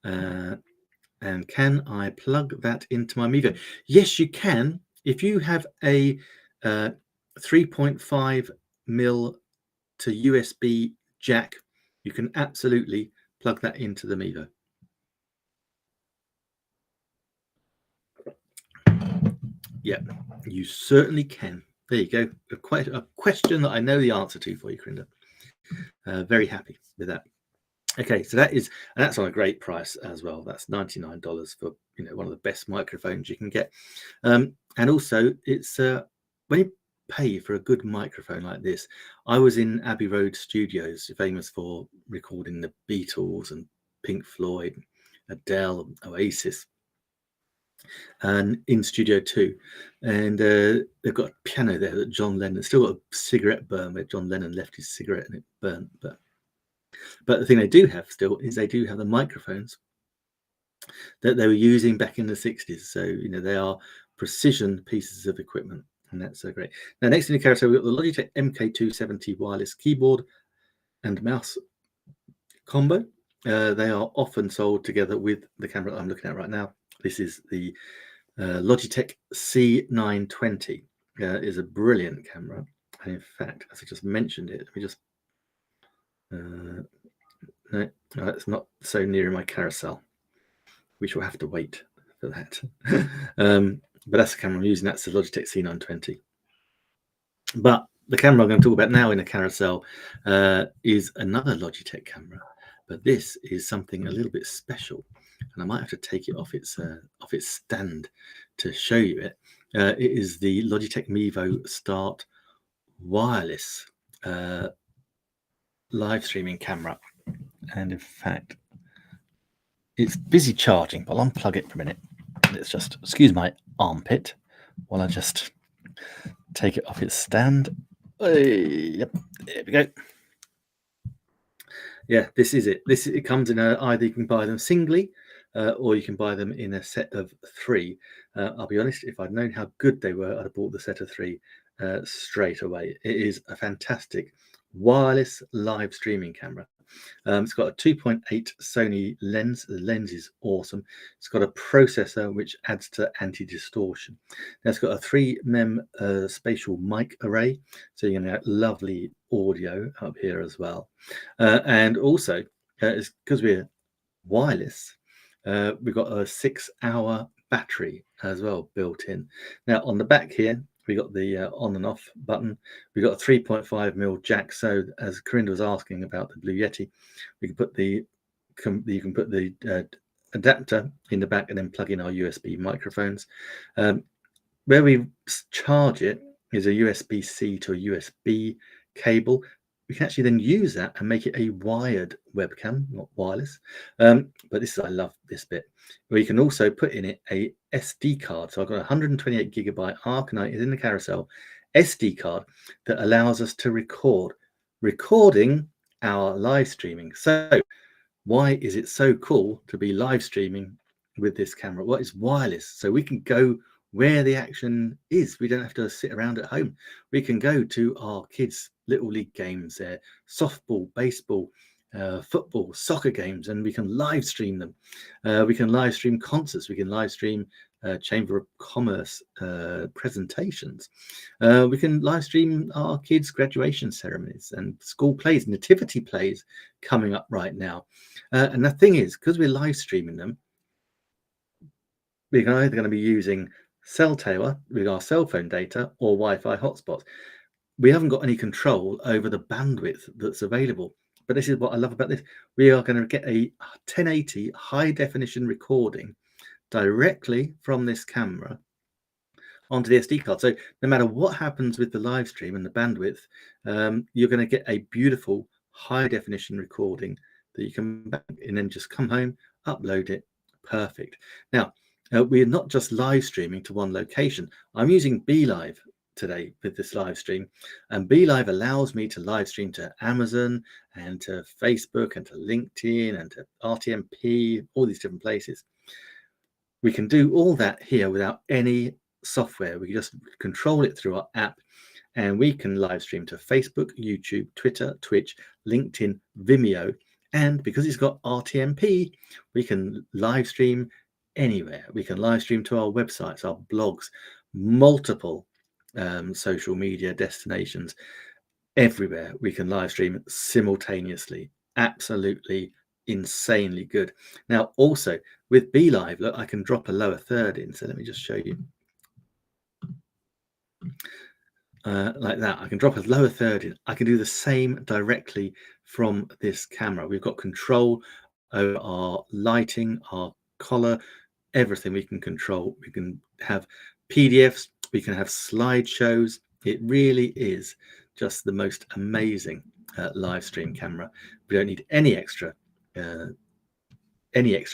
And can I plug that into my Mevo? Yes, you can. If you have a 3.5 mil to USB jack, you can absolutely plug that into the Mevo. Yeah, you certainly can. There you go. Quite a question that I know the answer to for you, Corinda. Very happy with that. Okay, so that's on a great price as well. That's $99 for one of the best microphones you can get. And also, it's when you pay for a good microphone like this. I was in Abbey Road Studios, famous for recording the Beatles and Pink Floyd, Adele, Oasis, and in Studio 2, and they've got a piano there that John Lennon still got a cigarette burn where John Lennon left his cigarette and it burnt, but the thing they do have still is they do have the microphones that they were using back in the 60s. So, they are precision pieces of equipment, and that's so great. Now, next in the carousel, we've got the Logitech MK270 wireless keyboard and mouse combo. They are often sold together with the camera that I'm looking at right now. This is the Logitech C920. Is a brilliant camera. And in fact, as I just mentioned it, let me just... no, it's not so near in my carousel. We shall have to wait for that. But that's the camera I'm using. That's the Logitech C920. But the camera I'm going to talk about now in a carousel is another Logitech camera. But this is something a little bit special, and I might have to take it off its stand to show you it. It is the Logitech Mevo Start wireless live streaming camera, and in fact, it's busy charging. But I'll unplug it for a minute. Let's just excuse my armpit while I just take it off its stand. Yep, there we go. Yeah, this is it. It comes in either you can buy them singly, or you can buy them in a set of 3. I'll be honest, if I'd known how good they were, I'd have bought the set of 3 straight away. It is a fantastic wireless live streaming camera. It's got a 2.8 Sony lens. The lens is awesome. It's got a processor which adds to anti-distortion. Now it's got a 3 mem spatial mic array, so you're going to get lovely audio up here as well. And also, it's because we're wireless, we've got a 6-hour battery as well built in. Now on the back here, we got the on and off button. We got a 3.5mm jack. So as Corinda was asking about the Blue Yeti, we can put you can put the adapter in the back and then plug in our USB microphones. Where we charge it is a USB-C to a USB cable. We can actually then use that and make it a wired webcam, not wireless. But I love this bit, where you can also put in it a SD card. So I've got a 128 gigabyte Arcanite is in the carousel SD card that allows us to recording our live streaming. So why is it so cool to be live streaming with this camera? Well, it's wireless, so we can go where the action is. We don't have to sit around at home. We can go to our kids' little league games, softball, baseball, football, soccer games, and we can live stream them. We can live stream concerts. We can live stream Chamber of Commerce presentations. We can live stream our kids' graduation ceremonies and school plays, nativity plays coming up right now. And the thing is, because we're live streaming them, we're either going to be using cell tower with our cell phone data or Wi-Fi hotspots. We haven't got any control over the bandwidth that's available. But this is what I love about this. We are going to get a 1080 high definition recording directly from this camera onto the SD card. So no matter what happens with the live stream and the bandwidth, you're going to get a beautiful high definition recording that you can back and then just come home, upload it. Perfect. Now, we're not just live streaming to one location. I'm using BeLive today with this live stream, and BeLive allows me to live stream to Amazon and to Facebook and to LinkedIn and to RTMP, all these different places. We can do all that here without any software. We can just control it through our app, and we can live stream to Facebook, YouTube, Twitter, Twitch, LinkedIn, Vimeo, and because it's got RTMP, we can live stream anywhere. We can live stream to our websites, our blogs, multiple social media destinations, everywhere. We can live stream simultaneously. Absolutely insanely good. Now, also with BeLive, look, I can drop a lower third in. So let me just show you. Like that. I can drop a lower third in. I can do the same directly from this camera. We've got control over our lighting, our color, everything we can control. We can have PDFs, we can have slideshows. It really is just the most amazing live stream camera. We don't need any extra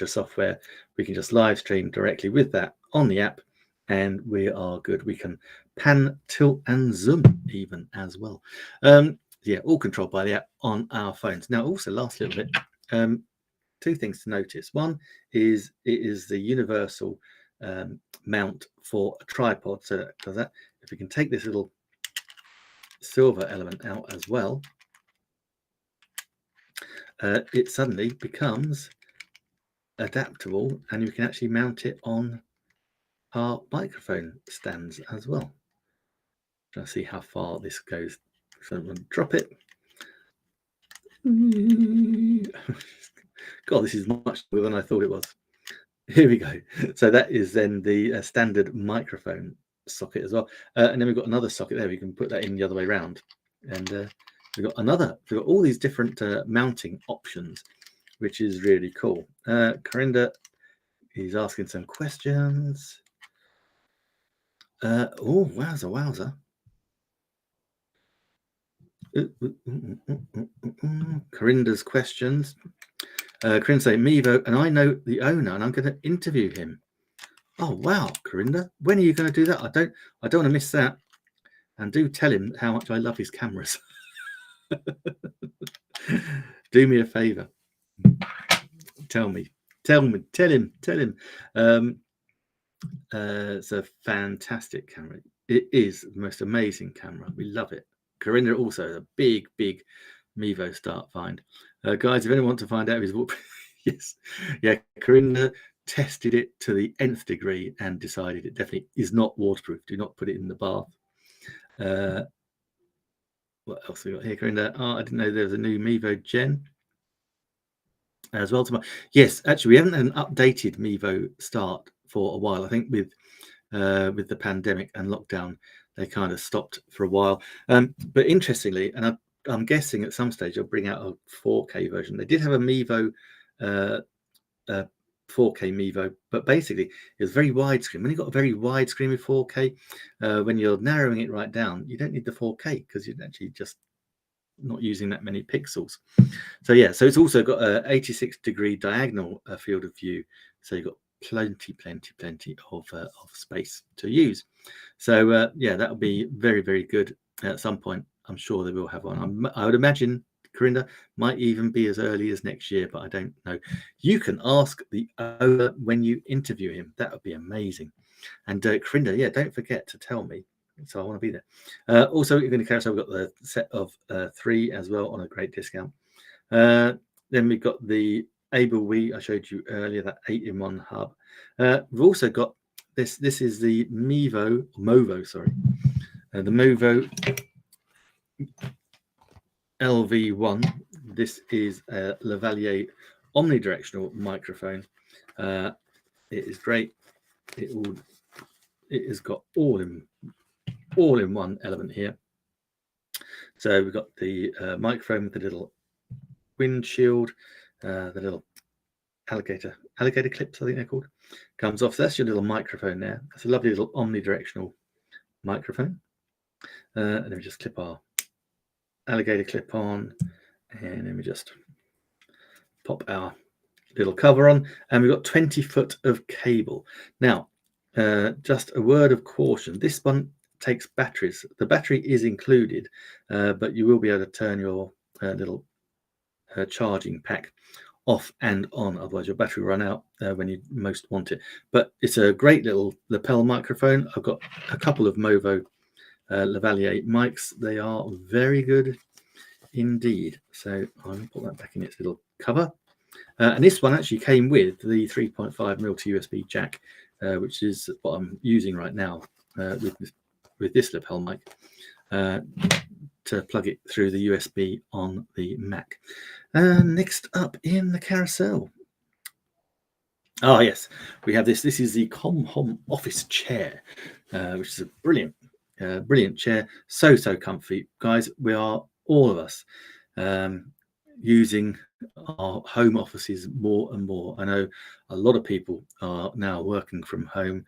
software. We can just live stream directly with that on the app, and we are good. We can pan, tilt, and zoom even as well. Yeah, all controlled by the app on our phones. Now, also, last little bit, two things to notice. One is it is the universal mount for a tripod. So that does that. If we can take this little silver element out as well, it suddenly becomes adaptable, and you can actually mount it on our microphone stands as well. Trying to see how far this goes. So I'm going to drop it. God, this is much bigger than I thought it was. Here we go. So that is then the standard microphone socket as well. And then we've got another socket there. We can put that in the other way around. And we've got all these different mounting options, which is really cool. Corinda is asking some questions. Oh, wowza. Corinda's questions. Corinda say Mevo, and I know the owner, and I'm going to interview him. Oh wow, Corinda, when are you going to do that? I don't want to miss that. And do tell him how much I love his cameras. Do me a favor. Tell him. It's a fantastic camera. It is the most amazing camera. We love it. Corinda also a big Mevo start find. Guys, if anyone wants to find out if he's yes, yeah, Corinda tested it to the nth degree and decided it definitely is not waterproof. Do not put it in the bath. What else we got here, Corinda? Oh, I didn't know there was a new Mevo Gen as well. Yes, actually, we haven't had an updated Mevo start for a while. I think with the pandemic and lockdown, they kind of stopped for a while. But interestingly, and I'm guessing at some stage they'll bring out a 4K version. They did have a Mevo, 4K Mevo, but basically it was very widescreen. When you've got a very widescreen with 4K, when you're narrowing it right down, you don't need the 4K because you're actually just not using that many pixels. So yeah, so it's also got a 86-degree diagonal field of view. So you've got plenty of space to use. So yeah, that'll be very good at some point. I'm sure they will have one. I would imagine, Corinda, might even be as early as next year, but I don't know. You can ask the owner when you interview him. That would be amazing. And Corinda, yeah, don't forget to tell me. So I want to be there. Also, you're going to carry us. We've got the set of 3 as well on a great discount. Then we've got the AbleWee I showed you earlier, that 8-in-1 hub. We've also got this. This is the Movo, sorry, the Movo LV1. This is a Lavalier omnidirectional microphone. It is great. It has got all in one element here. So we've got the microphone with the little windshield, the little alligator clips, I think they're called, comes off. So that's your little microphone there. That's a lovely little omnidirectional microphone. And then we just clip our alligator clip on, and then we just pop our little cover on, and we've got 20 foot of cable. Now, just a word of caution, this one takes batteries. The battery is included, but you will be able to turn your little charging pack off and on, otherwise your battery will run out when you most want it. But it's a great little lapel microphone. I've got a couple of Movo lavalier mics. They are very good indeed. So I'll put that back in its little cover. And this one actually came with the 3.5mm to USB jack, which is what I'm using right now with this lapel mic, to plug it through the USB on the Mac. Next up in the carousel. Oh yes, we have this. This is the ComHom office chair, which is a brilliant chair. So comfy, guys. We are, all of us, using our home offices more and more. I know a lot of people are now working from home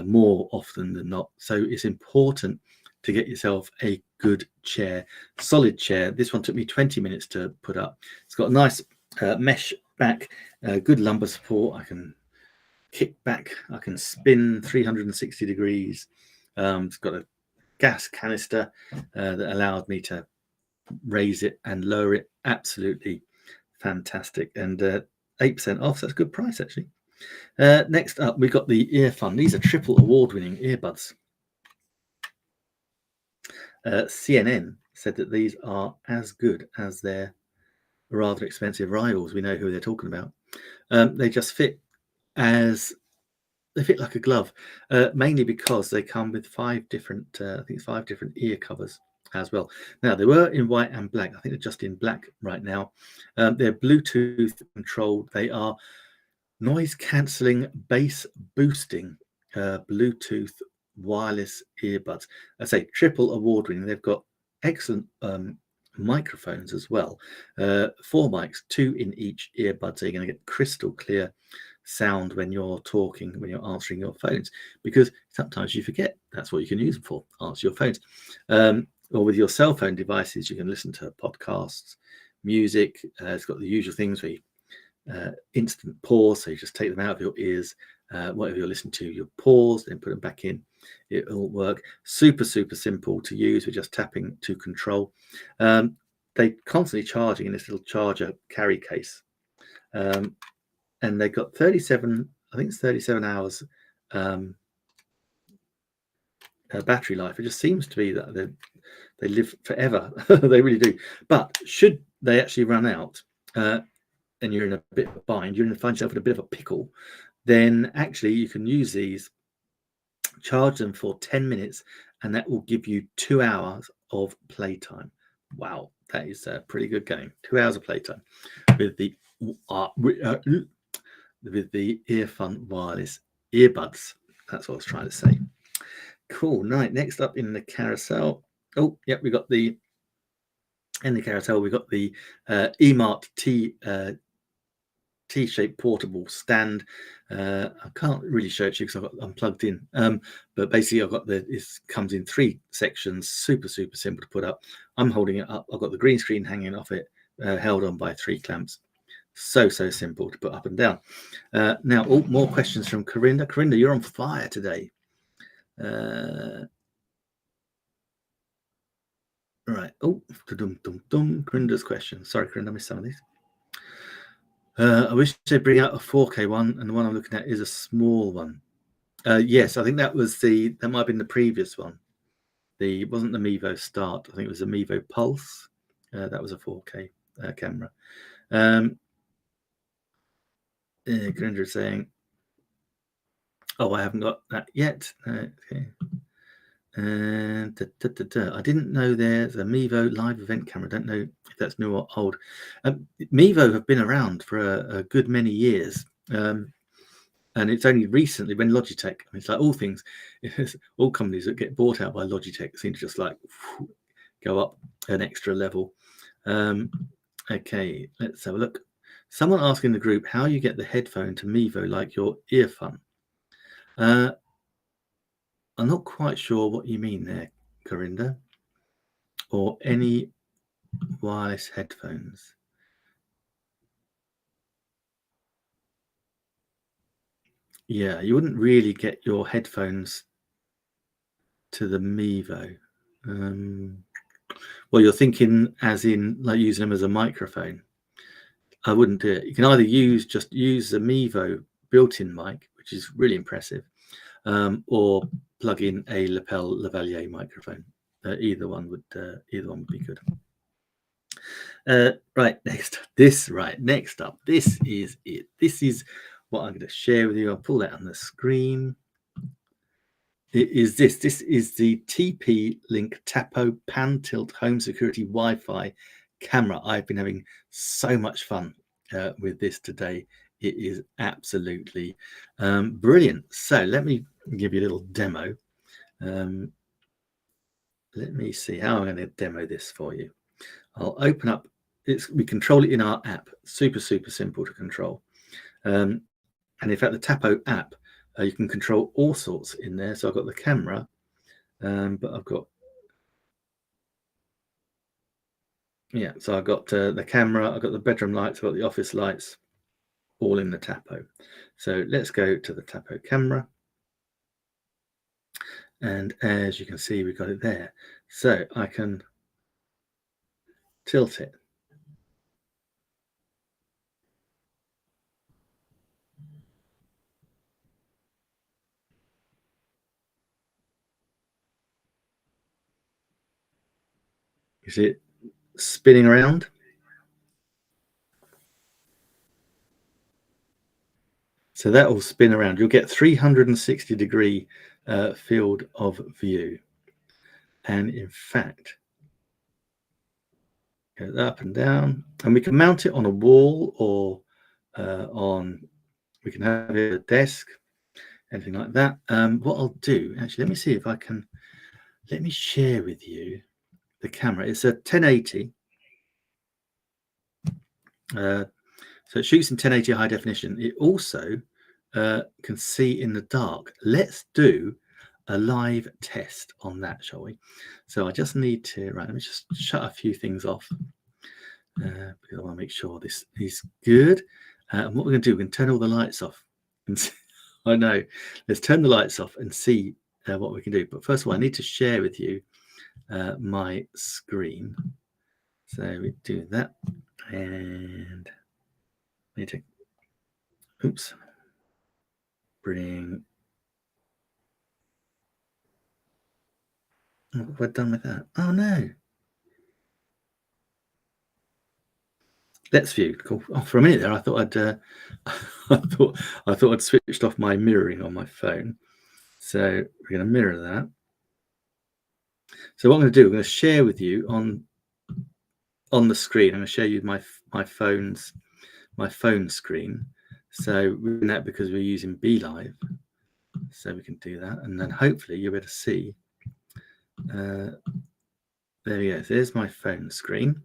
more often than not. So it's important to get yourself a good chair, solid chair. This one took me 20 minutes to put up. It's got a nice mesh back, good lumbar support. I can kick back, I can spin 360 degrees. It's got a gas canister that allowed me to raise it and lower it. Absolutely fantastic. And 8% off, so that's a good price actually. Next up, we got the Earfun. These are triple award-winning earbuds. CNN said that these are as good as their rather expensive rivals. We know who they're talking about. They just fit like a glove, mainly because they come with 5 different, I think 5 different ear covers as well. Now, they were in white and black. I think they're just in black right now. They're Bluetooth controlled. They are noise cancelling, bass boosting, Bluetooth wireless earbuds. I say triple award winning. They've got excellent microphones as well. 4 mics, 2 in each earbud, so you're going to get crystal clear sound when you're talking, when you're answering your phones, because sometimes you forget that's what you can use them for, answer your phones. Or with your cell phone devices, you can listen to podcasts, music. It's got the usual things where you instant pause, so you just take them out of your ears. Whatever you're listening to, you pause, then put them back in. It'll work. Super simple to use. We're just tapping to control. They constantly charging in this little charger carry case, and they've got 37, I think it's 37 hours battery life. It just seems to be that they live forever. They really do. But should they actually run out, and you're in a bit of a bind, you're going to find yourself in a bit of a pickle, then actually you can use these, charge them for 10 minutes, and that will give you 2 hours of playtime. Wow, that is pretty good going. 2 hours of playtime with the Earfun wireless earbuds. That's what I was trying to say. Cool. Right, next up in the carousel. Oh, yep, we got the eMart T-shaped portable stand. I can't really show it to you because I'm plugged in. But basically, it comes in 3 sections. Super simple to put up. I'm holding it up. I've got the green screen hanging off it, held on by 3 clamps. So simple to put up and down. Now, more questions from Corinda. Corinda, you're on fire today. Right. Oh, Corinda's question. Sorry, Corinda, I missed some of these. I wish they'd bring out a 4K one, and the one I'm looking at is a small one. Yes, I think that might have been the previous one. Wasn't the Mevo Start. I think it was the Mevo Pulse. That was a 4K camera. Corinda is saying, "Oh, I haven't got that yet." Okay. And I didn't know there's a Mevo live event camera. I don't know if that's new or old. Mevo have been around for a good many years, and it's only recently when Logitech, it's like all things, all companies that get bought out by Logitech seem to just like go up an extra level. Okay, let's have a look. Someone asked in the group how you get the headphone to Mevo like your Earfun. I'm not quite sure what you mean there, Corinda, or any wireless headphones. Yeah, you wouldn't really get your headphones to the Mevo. Well, you're thinking as in like using them as a microphone. I wouldn't do it. You can either use the Mevo built-in mic, which is really impressive, or plug in a lapel lavalier microphone. either one would be good. Right, next up, this is it. This is what I'm going to share with you. I'll pull that on the screen. It is this. This is the TP-Link Tapo Pan Tilt Home Security Wi-Fi camera. I've been having so much fun with this today. It is absolutely brilliant. So let me give you a little demo. Let me see how I'm going to demo this for you. I'll open up. We control it in our app. Super simple to control. And in fact, the Tapo app, you can control all sorts in there. So I've got the camera, but I've got so I've got the camera, I've got the bedroom lights, I've got the office lights, all in the Tapo. So let's go to the Tapo camera. And as you can see, we've got it there. So I can tilt it. You see it spinning around? So that will spin around. You'll get 360-degree field of view. And in fact, goes up and down. And we can mount it on a wall or we can have it at a desk, anything like that. What I'll do, actually, let me see if I can, let me share with you the camera. It's a 1080. So it shoots in 1080 high definition. It also can see in the dark. Let's do a live test on that, shall we? So I just need to, right, let me just shut a few things off because I want to make sure this is good. And what we're going to do, we're going to turn all the lights off. And see, I know, let's turn the lights off and see what we can do. But first of all, I need to share with you my screen. So we do that and need to, oops, bring, what have I done with that? Oh no. Let's view. Cool. Oh, for a minute there, I thought I'd switched off my mirroring on my phone. So we're going to mirror that. So what I'm going to do, I'm going to share with you on the screen. I'm going to show you my phone screen. So we're doing that because we're using BeLive. So we can do that, and then hopefully you'll be able to see. There we go. So there's my phone screen,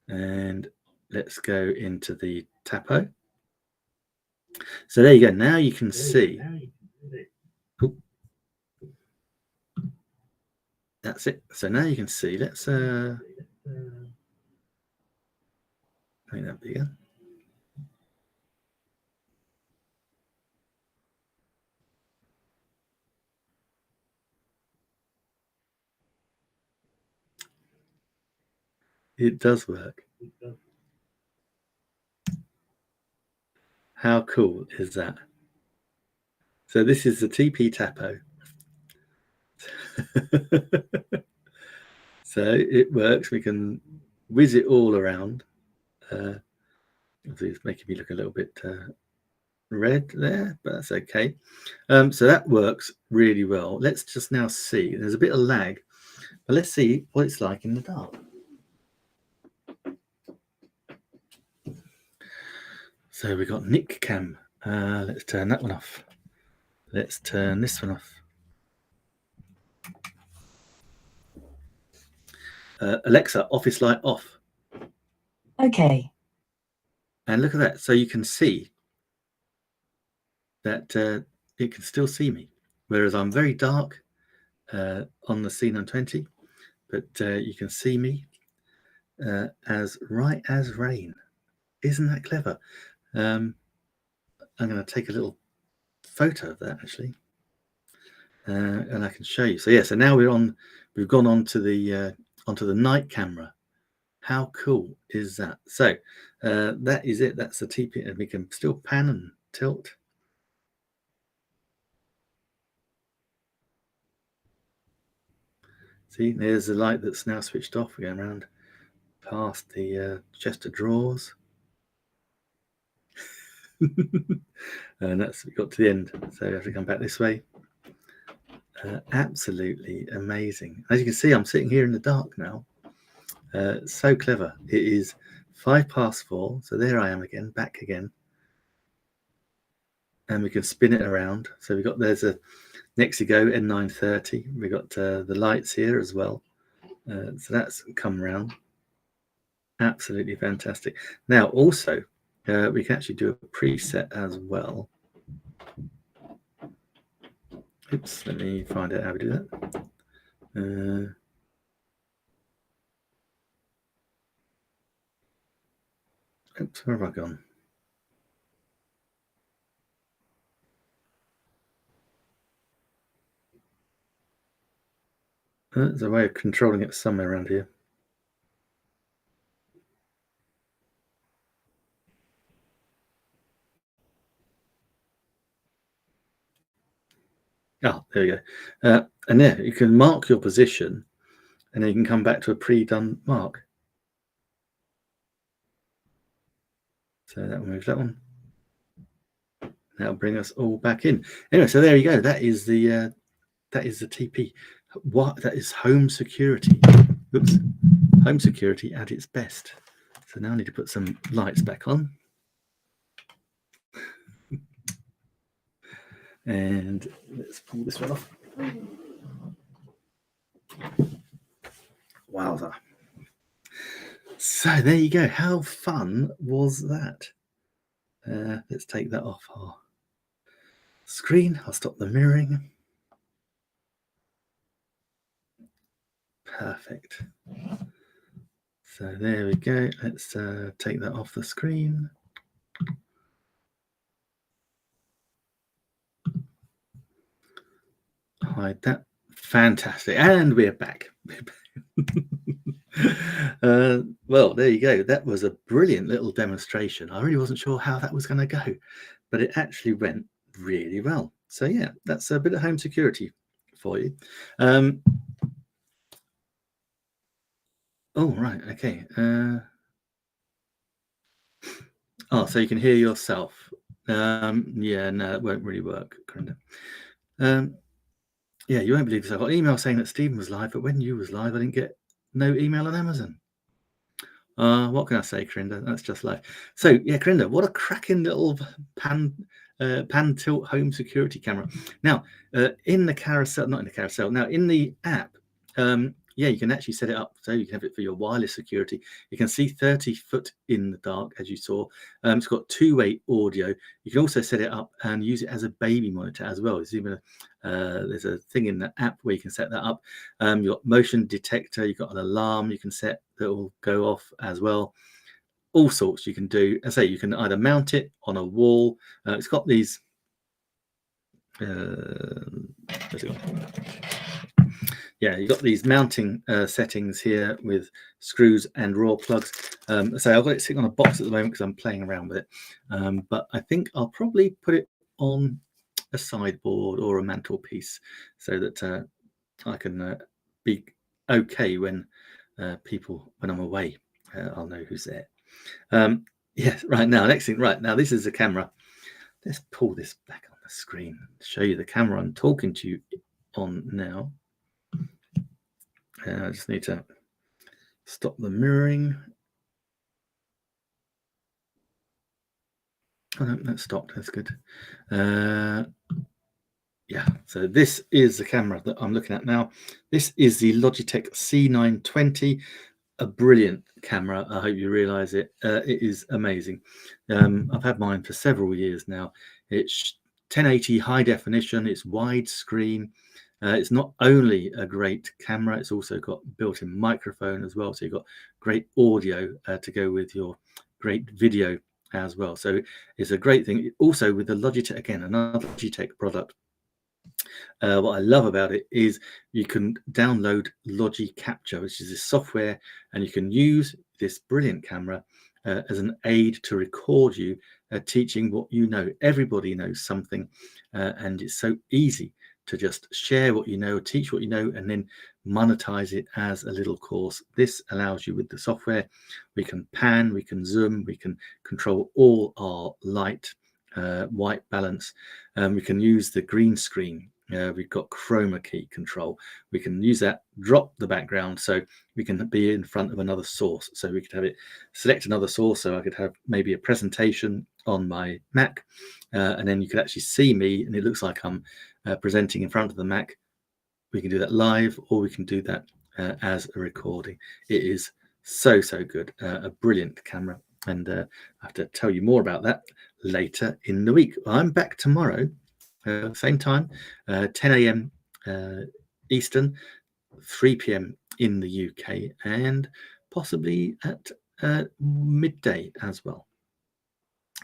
and let's go into the Tapo. So there you go. Now you can see. That's it. So now you can see. Let's make that bigger. It does work. How cool is that? So this is the TP Tapo. So it works. We can whiz it all around. Obviously, it's making me look a little bit red there, but that's okay. So that works really well. Let's just now see. There's a bit of lag, but let's see what it's like in the dark. So we've got Nick Cam. Let's turn that one off. Let's turn this one off. Alexa, office light off. Okay. And look at that. So you can see that it can still see me, whereas I'm very dark on the Xenon 20, but you can see me as bright as rain. Isn't that clever? I'm going to take a little photo of that actually, and I can show you. So yeah, so now we've gone onto the night camera. How cool is that? So that is it. That's the TP, and we can still pan and tilt. See, there's the light that's now switched off. We're going around past the chest of drawers. And that's got to the end, so we have to come back this way. Absolutely amazing. As you can see, I'm sitting here in the dark now. So clever. It is 4:05, so there I am again, back again. And we can spin it around. So we've got, there's a Nexigo N930. We've got the lights here as well. So that's come around. Absolutely fantastic. Now also, we can actually do a preset as well. Oops, let me find out how we do that. Oops, where have I gone? There's a way of controlling it somewhere around here. Oh, there we go. And there, you can mark your position, and then you can come back to a pre-done mark. So that will move that one. That'll bring us all back in. Anyway, so there you go. That is the TP. What? That is home security. Oops, home security at its best. So now I need to put some lights back on. And let's pull this one off. Wowza. So there you go. How fun was that? Let's take that off our screen. I'll stop the mirroring. Perfect. So there we go. Let's take that off the screen. Hide that. Fantastic. And we're back. Well, there you go. That was a brilliant little demonstration. I really wasn't sure how that was going to go, but it actually went really well. So yeah, that's a bit of home security for you. Oh, right. Okay. Oh, so you can hear yourself. Yeah, no, it won't really work, Corinda. Yeah, you won't believe this. I got an email saying that Stephen was live, but when you was live, I didn't get no email on Amazon. What can I say, Corinda? That's just life. So yeah, Corinda, what a cracking little pan tilt home security camera. Now, in the carousel, not in the carousel. Now in the app, yeah, you can actually set it up so you can have it for your wireless security. You can see 30 foot in the dark, as you saw. It's got two-way audio. You can also set it up and use it as a baby monitor as well. There's even there's a thing in the app where you can set that up. You've got motion detector. You've got an alarm you can set that will go off as well. All sorts you can do. As I say, you can either mount it on a wall. It's got these. Where's it gone? Yeah, you've got these mounting settings here with screws and raw plugs. So I've got it sitting on a box at the moment because I'm playing around with it. But I think I'll probably put it on a sideboard or a mantelpiece so that I can be okay when when I'm away. I'll know who's there. Yes, right now, next thing, right now, this is the camera. Let's pull this back on the screen, show you the camera I'm talking to you on now. I just need to stop the mirroring. Oh no, that stopped. That's good. Yeah, so this is the camera that I'm looking at now. This is the Logitech C920, a brilliant camera. I hope you realize it. It is amazing. I've had mine for several years now. It's 1080 high definition. It's widescreen. It's not only a great camera, it's also got built-in microphone as well. So you've got great audio to go with your great video as well. So it's a great thing. Also with the Logitech, again, another Logitech product. What I love about it is you can download Logi Capture, which is this software, and you can use this brilliant camera as an aid to record you teaching what you know. Everybody knows something, and it's so easy to just share what you know, teach what you know, and then monetize it as a little course. This allows you with the software, we can pan, we can zoom, we can control all our light, white balance. We can use the green screen. We've got chroma key control. We can use that, drop the background, so we can be in front of another source. So we could have it select another source. So I could have maybe a presentation on my Mac, and then you could actually see me, and it looks like I'm presenting in front of the Mac. We can do that live, or we can do that as a recording. It is so good, a brilliant camera, and I have to tell you more about that later in the week. I'm back tomorrow, same time, 10 a.m. Eastern, 3 p.m. in the UK, and possibly at midday as well.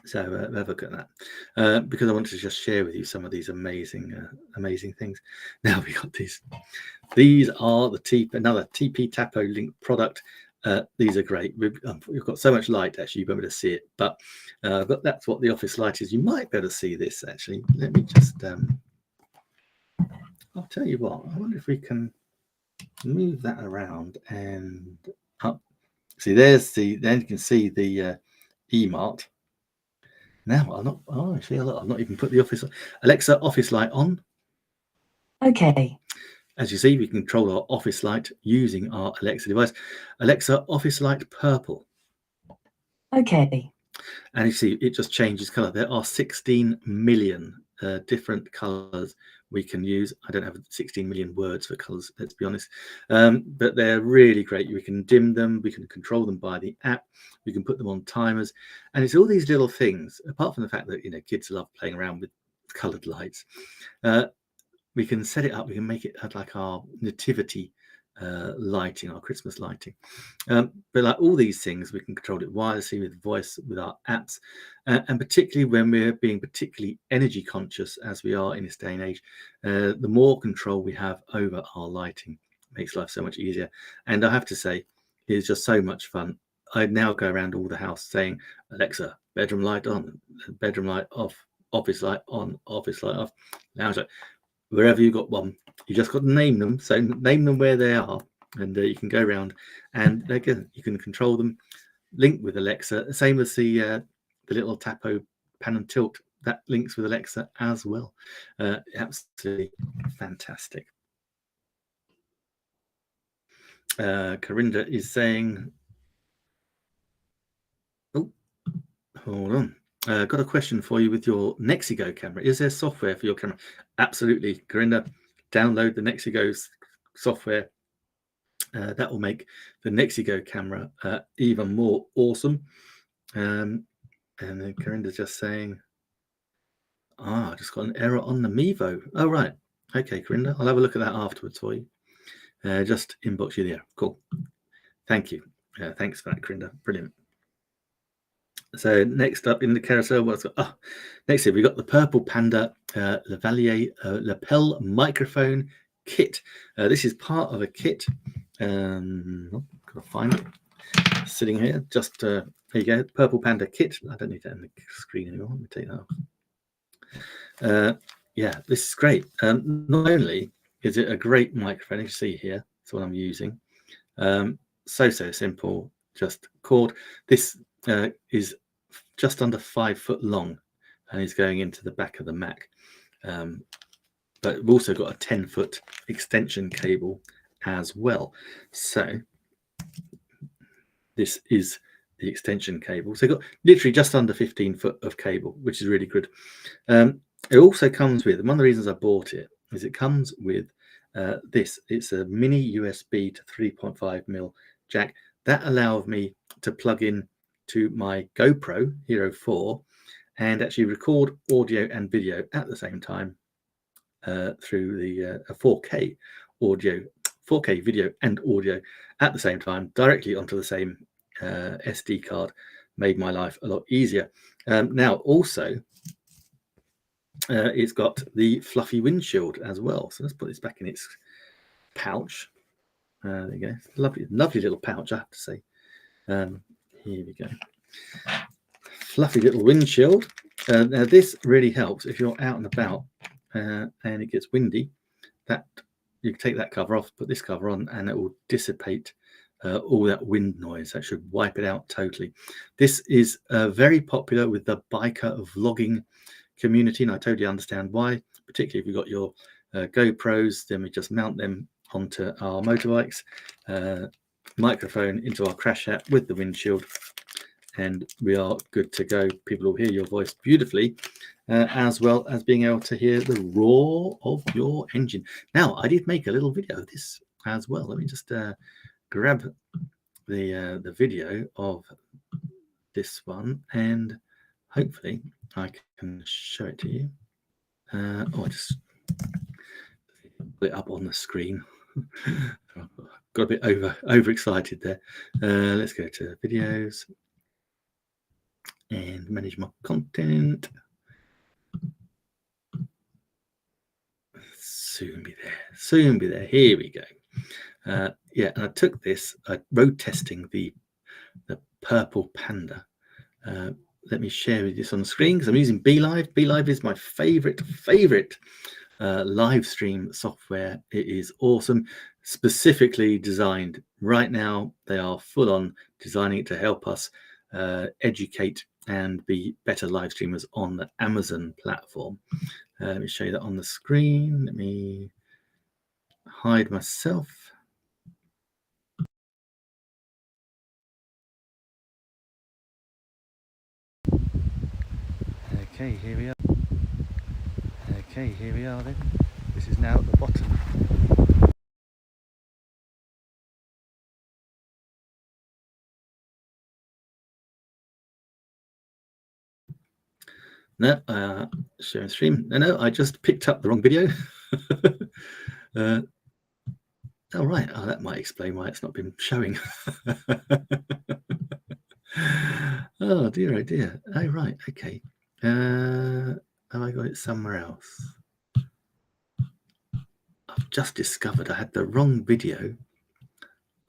So have a look at that, because I wanted to just share with you some of these amazing things. Now we got these. These are the another TP Tapo Link product. These are great. We've got so much light, actually, you won't be able to see it, but that's what the office light is. You might be able to see this, actually. Let me just, I'll tell you what, I wonder if we can move that around and up. See, then you can see the eMart. Now, actually, I've not even put the Alexa office light on. Okay. As you see, we can control our office light using our Alexa device. Alexa, office light purple. Okay. And you see, it just changes color. There are 16 million different colors we can use. I don't have 16 million words for colors, let's be honest. But they're really great. We can dim them. We can control them by the app. We can put them on timers. And it's all these little things, apart from the fact that, kids love playing around with colored lights. We can set it up. We can make it like our nativity lighting, our Christmas lighting. But like all these things, we can control it wirelessly with voice, with our apps, and particularly when we're being particularly energy conscious, as we are in this day and age, the more control we have over our lighting makes life so much easier. And I have to say, it's just so much fun. I now go around all the house saying, Alexa, bedroom light on, bedroom light off, office light on, office light off, lounge light. Wherever you got one, you just got to name them. So name them where they are, and you can go around, and again, you can control them, link with Alexa. Same as the little Tapo pan and tilt, that links with Alexa as well. Absolutely fantastic. Corinda is saying, oh, hold on. Got a question for you with your Nexigo camera. Is there software for your camera? Absolutely, Corinda. Download the Nexigo software. That will make the Nexigo camera even more awesome. And then Corinda's just saying, I just got an error on the Mevo. Oh, right. Okay, Corinda, I'll have a look at that afterwards for you. Just inbox you there. Cool. Thank you. Thanks for that, Corinda. Brilliant. So next up in the carousel, next up we've got the Purple Panda Lavalier lapel microphone kit. This is part of a kit. Gotta find it. Sitting here, just there you go. Purple Panda kit. I don't need that on the screen anymore. Let me take that off. Yeah, this is great. Not only is it a great microphone, you see here, that's what I'm using. So simple, just cord. This is just under 5 foot long and is going into the back of the Mac. But we've also got a 10-foot extension cable as well. So this is the extension cable. So you've got literally just under 15 foot of cable, which is really good. It also comes with, and one of the reasons I bought it is it comes with this. It's a mini USB to 3.5mm jack. That allowed me to plug in to my GoPro Hero 4 and actually record audio and video at the same time through the 4K audio, 4K video and audio at the same time directly onto the same SD card. Made my life a lot easier. Now also it's got the fluffy windshield as well. So let's put this back in its pouch. There you go. Lovely little pouch, I have to say. Here we go. Fluffy little windshield. Now this really helps if you're out and about and it gets windy. that you can take that cover off, put this cover on, and it will dissipate all that wind noise. That should wipe it out totally. This is very popular with the biker vlogging community, and I totally understand why, particularly if you've got your GoPros. Then we just mount them onto our motorbikes, microphone into our crash app with the windshield, and we are good to go. People will hear your voice beautifully, as well as being able to hear the roar of your engine. Now, I did make a little video of this as well. Let me just grab the video of this one, and hopefully I can show it to you. I just put it up on the screen. Got a bit overexcited there. Let's go to videos and manage my content. Soon be there. Here we go. Yeah, and I took this road testing the Purple Panda. Let me share with this on the screen because I'm using BeLive. BeLive is my favorite live stream software. It is awesome, specifically designed. Right now, they are full on designing it to help us educate and be better live streamers on the Amazon platform. Let me show you that on the screen. Let me hide myself. Okay, here we are then. This is now at the bottom. No, sharing stream. No, I just picked up the wrong video. Oh, right. Oh, that might explain why it's not been showing. Oh, dear, oh, dear. Oh, right. Okay. Have I got it somewhere else? I've just discovered I had the wrong video.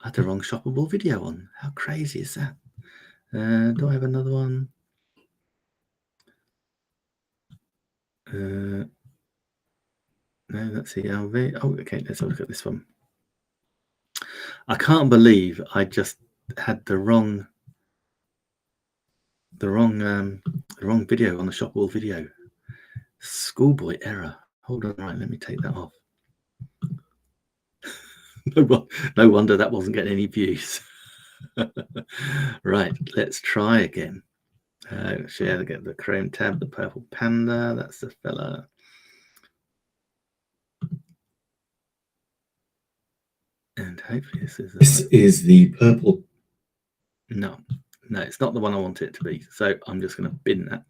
I had the wrong shoppable video on. How crazy is that? Do I have another one? No, that's the LV. Oh, okay. Let's have a look at this one. I can't believe I just had the wrong video on the shoppable video. Schoolboy error. Hold on, right, let me take that off. No wonder that wasn't getting any views. Right, let's try again. Share the Chrome tab, the Purple Panda. That's the fella. And hopefully this is the purple. No, it's not the one I want it to be. So I'm just going to bin that,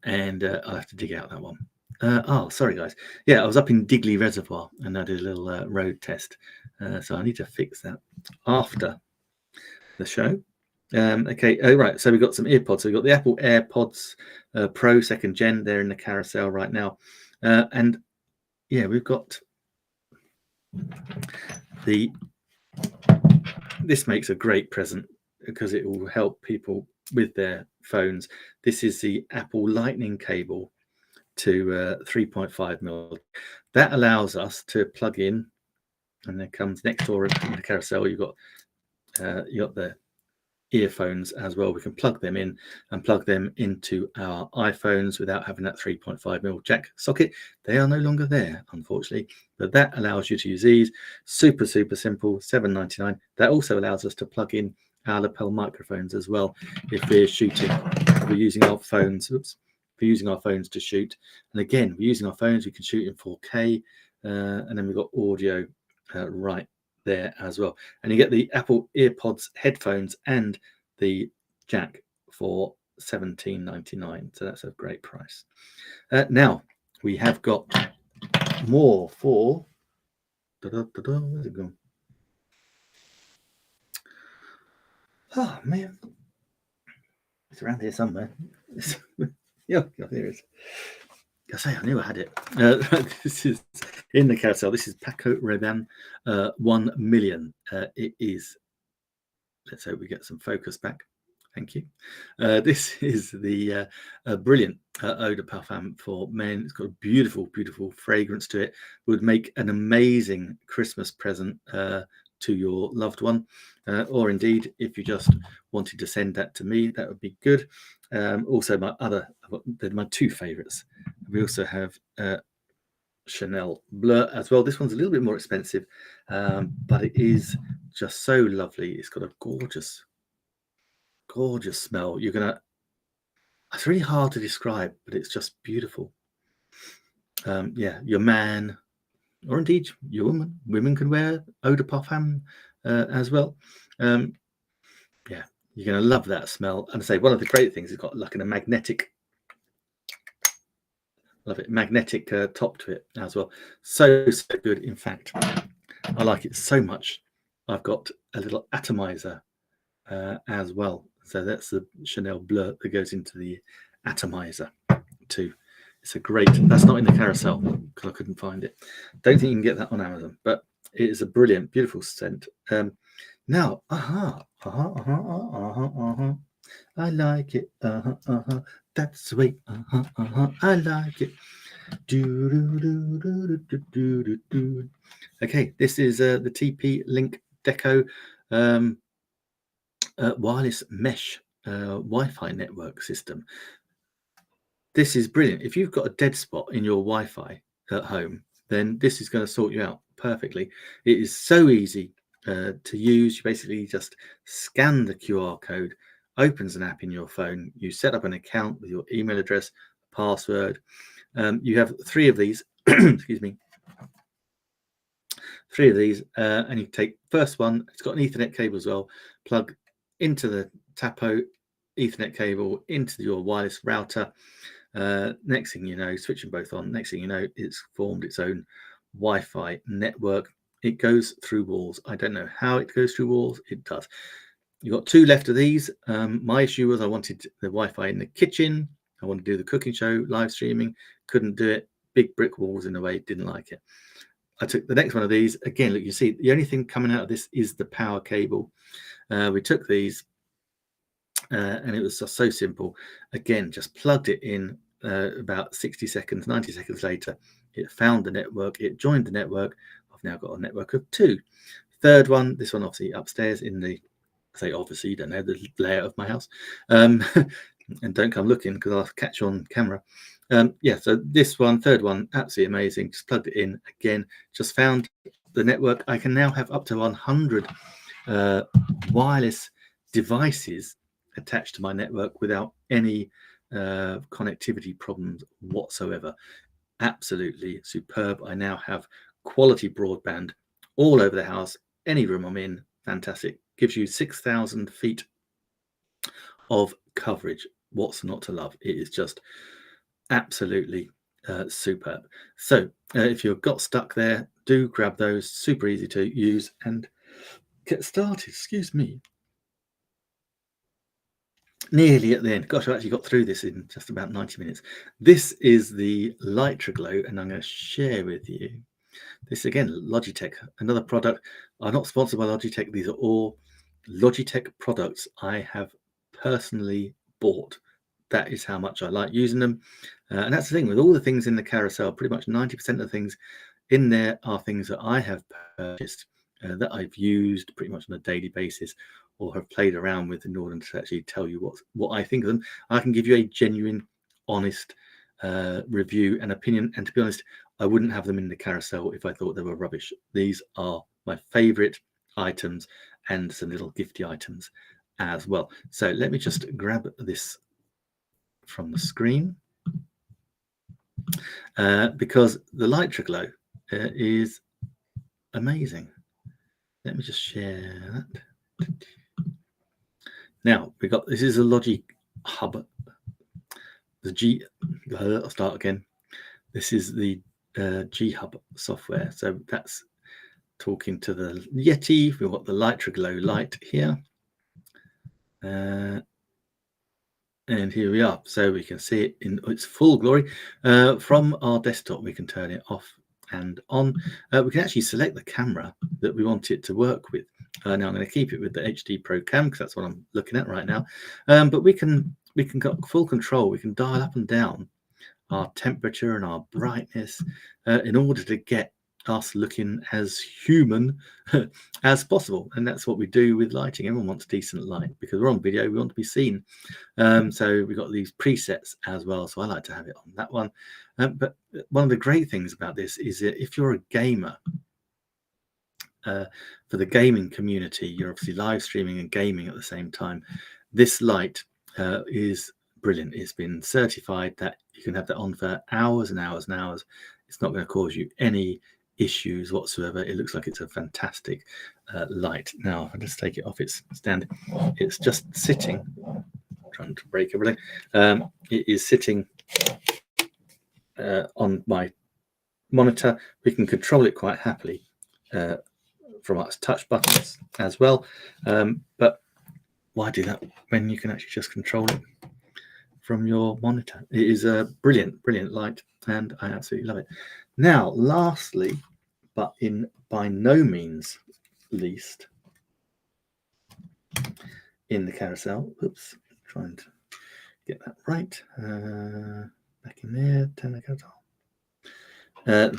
and I'll have to dig out that one. Oh, sorry guys. Yeah, I was up in Digley Reservoir and I did a little road test. So I need to fix that after the show. Okay, right. So we've got some earpods. So we've got the Apple AirPods Pro 2nd Gen. They're in the carousel right now, and yeah, we've got this makes a great present because it will help people with their phones. This is the Apple Lightning cable to 3.5mm. That allows us to plug in, and there comes next door in the carousel. You've got the earphones as well. We can plug them in and plug them into our iPhones without having that 3.5mm jack socket. They are no longer there, unfortunately, but that allows you to use these. Super simple, $7.99. That also allows us to plug in our lapel microphones as well if we're shooting. We're using our phones. Oops. We're using our phones to shoot, and again, we're using our phones. We can shoot in 4K, and then we've got audio right there as well, and you get the Apple EarPods headphones and the jack for $17.99. So that's a great price. Now we have got more for. Where's it gone? Oh man, it's around here somewhere. Yeah, here it is. I say I knew I had it. This is in the carousel. This is Paco Rabanne 1 million. It is. Let's hope we get some focus back. Thank you. This is the brilliant Eau de Parfum for men. It's got a beautiful, beautiful fragrance to it. Would make an amazing Christmas present to your loved one. Or indeed, if you just wanted to send that to me, that would be good. Also, they're my two favorites. We also have Chanel Bleu as well. This one's a little bit more expensive, but it is just so lovely. It's got a gorgeous smell. It's really hard to describe, but it's just beautiful. Yeah, your man, or indeed your women can wear eau de parfum as well. Yeah, you're going to love that smell. And I say one of the great things, it's got like a magnetic, love it, magnetic top to it as well. So good. In fact, I like it so much. I've got a little atomizer as well. So that's the Chanel Bleu that goes into the atomizer too. It's a great, that's not in the carousel because I couldn't find it. Don't think you can get that on Amazon, but it is a brilliant, beautiful scent. Now, I like it. That's the way. I like it. Okay, this is the TP-Link Deco wireless mesh Wi-Fi network system. This is brilliant. If you've got a dead spot in your Wi-Fi at home, then this is going to sort you out perfectly. It is so easy to use. You basically just scan the QR code, opens an app in your phone. You set up an account with your email address, password. You have 3 of these. Excuse me. 3 of these, and you take first one. It's got an Ethernet cable as well. Plug into the Tapo Ethernet cable into your wireless router. Next thing you know, switch them both on. Next thing you know, it's formed its own Wi-Fi network. It goes through walls. I don't know how it goes through walls. It does. You've got 2 left of these. My issue was I wanted the Wi-Fi in the kitchen. I wanted to do the cooking show, live streaming. Couldn't do it. Big brick walls in the way. Didn't like it. I took the next one of these. Again, look, you see, the only thing coming out of this is the power cable. We took these, and it was just so simple. Again, just plugged it in. About 60 seconds, 90 seconds later, it found the network. It joined the network. I've now got a network of 2. Third one, this one obviously upstairs in the, obviously you don't know the layout of my house, and don't come looking because I'll catch you on camera. Yeah, so this one, third one, absolutely amazing. Just plugged it in again, just found the network. I can now have up to 100 wireless devices attached to my network without any connectivity problems whatsoever. Absolutely superb. I now have quality broadband all over the house, any room I'm in. Fantastic. Gives you 6,000 feet of coverage. What's not to love? It is just absolutely superb. So if you've got stuck there, do grab those. Super easy to use and get started. Excuse me. Nearly at the end. Gosh, I actually got through this in just about 90 minutes. This is the Litraglow, and I'm going to share with you. This again, Logitech, another product. I'm not sponsored by Logitech. These are all Logitech products I have personally bought. That is how much I like using them. And that's the thing with all the things in the carousel, pretty much 90% of the things in there are things that I have purchased, that I've used pretty much on a daily basis, or have played around with in order to actually tell you what I think of them. I can give you a genuine, honest review and opinion. And to be honest, I wouldn't have them in the carousel if I thought they were rubbish. These are my favorite items and some little gifty items as well. So let me just grab this from the screen because the Litraglow is amazing. Let me just share that. Now we got, this is a Logi Hub. I'll start again. This is the G Hub software. So that's talking to the Yeti. We've got the Litraglow light here. And here we are. So we can see it in its full glory. From our desktop, we can turn it off and on. We can actually select the camera that we want it to work with. Now I'm going to keep it with the HD Pro Cam because that's what I'm looking at right now. But we can got full control. We can dial up and down our temperature and our brightness in order to get us looking as human as possible. And that's what we do with lighting. Everyone wants decent light because we're on video, we want to be seen. So we've got these presets as well, so I like to have it on that one. But one of the great things about this is that if you're a gamer, for the gaming community, you're obviously live streaming and gaming at the same time, this light is brilliant. It's been certified that you can have that on for hours and hours and hours. It's not going to cause you any issues whatsoever. It looks like it's a fantastic light. Now, if I just take it off its stand, it's just sitting, trying to break everything. It is sitting on my monitor. We can control it quite happily from our touch buttons as well. But why do that when you can actually just control it from your monitor? It is a brilliant light, and I absolutely love it. Now, lastly, but by no means least, in the carousel, oops, trying to get that right, back in there, turn the carousel.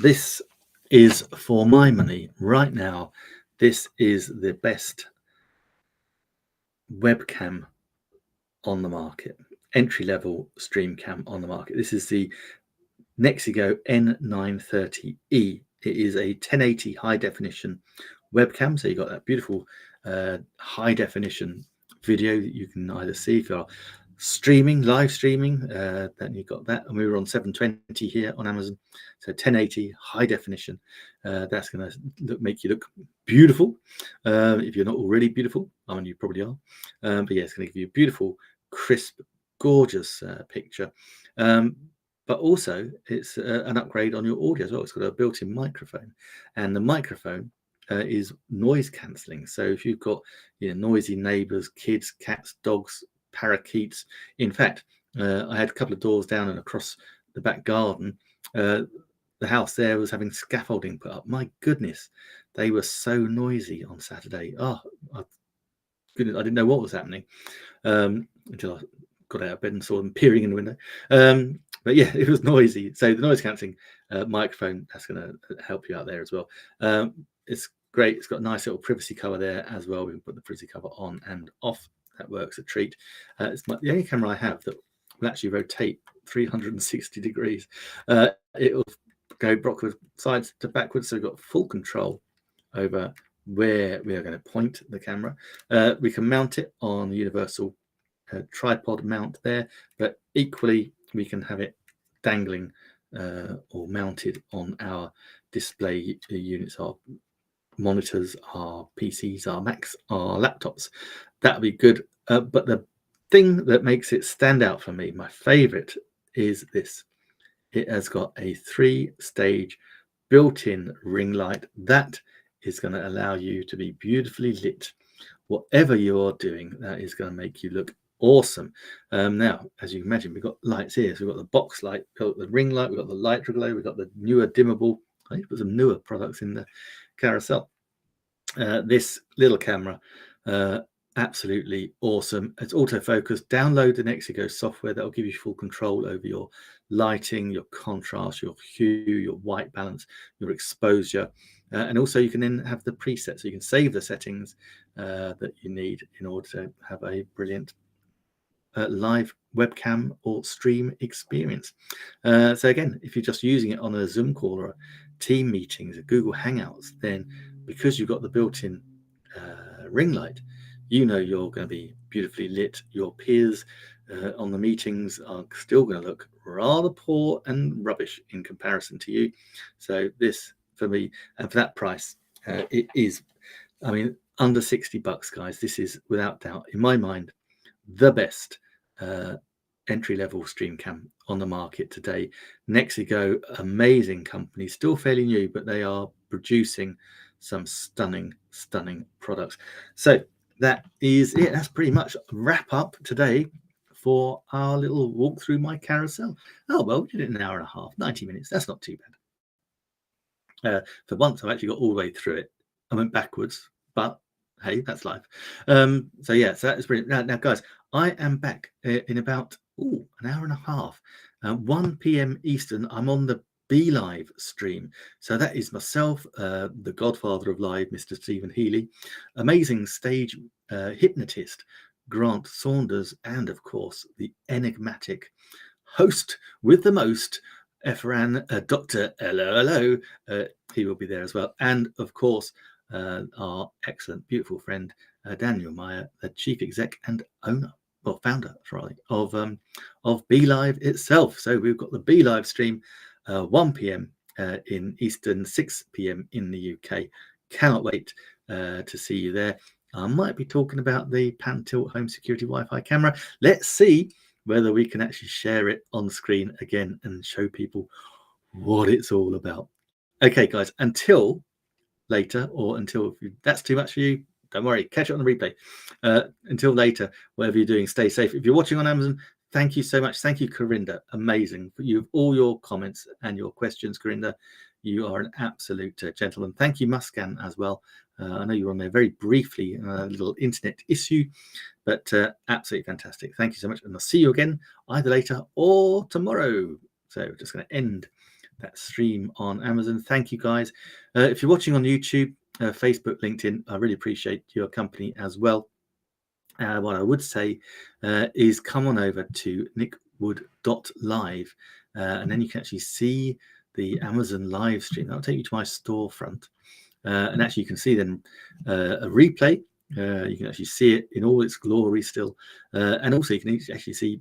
This is for my money right now. This is the best webcam on the market, entry-level stream cam on the market. This is the Nexigo N930E. It is a 1080 high definition webcam, so you've got that beautiful high definition video that you can either see if you're streaming, live streaming, then you've got that. And we were on 720 here on Amazon, so 1080 high definition. That's going to make you look beautiful if you're not already beautiful. I mean, you probably are, but yeah, it's going to give you a beautiful, crisp, gorgeous picture. But also it's an upgrade on your audio as well. It's got a built-in microphone, and the microphone is noise cancelling. So if you've got noisy neighbours, kids, cats, dogs, parakeets. In fact, I had a couple of doors down and across the back garden. The house there was having scaffolding put up. My goodness, they were so noisy on Saturday. I didn't know what was happening until I got out of bed and saw them peering in the window. But yeah, it was noisy. So the noise cancelling microphone, that's going to help you out there as well. It's great. It's got a nice little privacy cover there as well. We can put the privacy cover on and off. That works a treat. It's the only camera I have that will actually rotate 360 degrees. It will go backwards, sides to backwards, so we've got full control over where we are going to point the camera. We can mount it on the universal tripod mount there, but equally we can have it dangling or mounted on our display units, our monitors, our PCs, our Macs, our laptops. That would be good. But the thing that makes it stand out for me, my favorite, is this. It has got a 3-stage built-in ring light that is going to allow you to be beautifully lit. Whatever you're doing, that is going to make you look awesome. Now, as you can imagine, we've got lights here. So we've got the box light, we've got the ring light, we've got the light glow, we've got the newer dimmable. I need to put some newer products in the carousel. This little camera, absolutely awesome. It's autofocus. Download the Nexigo software that will give you full control over your lighting, your contrast, your hue, your white balance, your exposure, and also you can then have the presets, so you can save the settings that you need in order to have a brilliant live webcam or stream experience. So again, if you're just using it on a Zoom call or a team meetings or Google Hangouts, then because you've got the built-in ring light, you're going to be beautifully lit. Your peers on the meetings are still going to look rather poor and rubbish in comparison to you. So this, for me, and for that price, it is, I mean, under $60, guys. This is without doubt, in my mind, the best entry-level stream cam on the market today. Nexigo, amazing company, still fairly new, but they are producing some stunning products. So that is it. That's pretty much a wrap up today for our little walk through my carousel. Oh, well, we did it in an hour and a half, 90 minutes. That's not too bad. For once, I've actually got all the way through it. I went backwards, but hey, that's live. So that is brilliant. Now, guys, I am back in about an hour and a half. 1 p.m. Eastern, I'm on the Be Live stream. So that is myself, the godfather of live, Mr. Stephen Healy, amazing stage hypnotist, Grant Saunders, and of course, the enigmatic host with the most, Efran, Dr. Hello. He will be there as well. And of course, our excellent, beautiful friend, Daniel Meyer, the chief exec and owner, or founder, sorry, of Be Live itself. So we've got the Be Live stream, 1 p.m. In Eastern, 6 p.m. in the UK. Cannot wait to see you there. I might be talking about the Pan Tilt home security Wi-Fi camera. Let's see whether we can actually share it on screen again and show people what it's all about. Okay, guys, until later, or until that's too much for you, don't worry, catch it on the replay. Until later, whatever you're doing, stay safe. If you're watching on Amazon, thank you so much. Thank you, Corinda. Amazing for you, all your comments and your questions, Corinda. You are an absolute gentleman. Thank you, Muskan, as well. I know you were on there very briefly, a little internet issue, but absolutely fantastic. Thank you so much. And I'll see you again either later or tomorrow. So we're just going to end that stream on Amazon. Thank you, guys. If you're watching on YouTube, Facebook, LinkedIn, I really appreciate your company as well. What I would say is come on over to nickwood.live, and then you can actually see the Amazon live stream. That'll take you to my storefront. And actually, you can see then a replay. You can actually see it in all its glory still. And also, you can actually see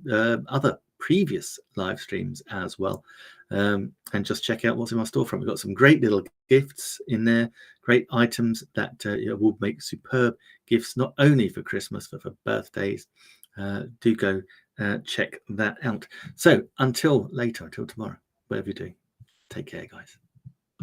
other previous live streams as well. And just check out what's in my storefront. We've got some great little gifts in there, great items that will make superb gifts, not only for Christmas, but for birthdays. Do go check that out. So until later, until tomorrow, whatever you're doing, take care, guys.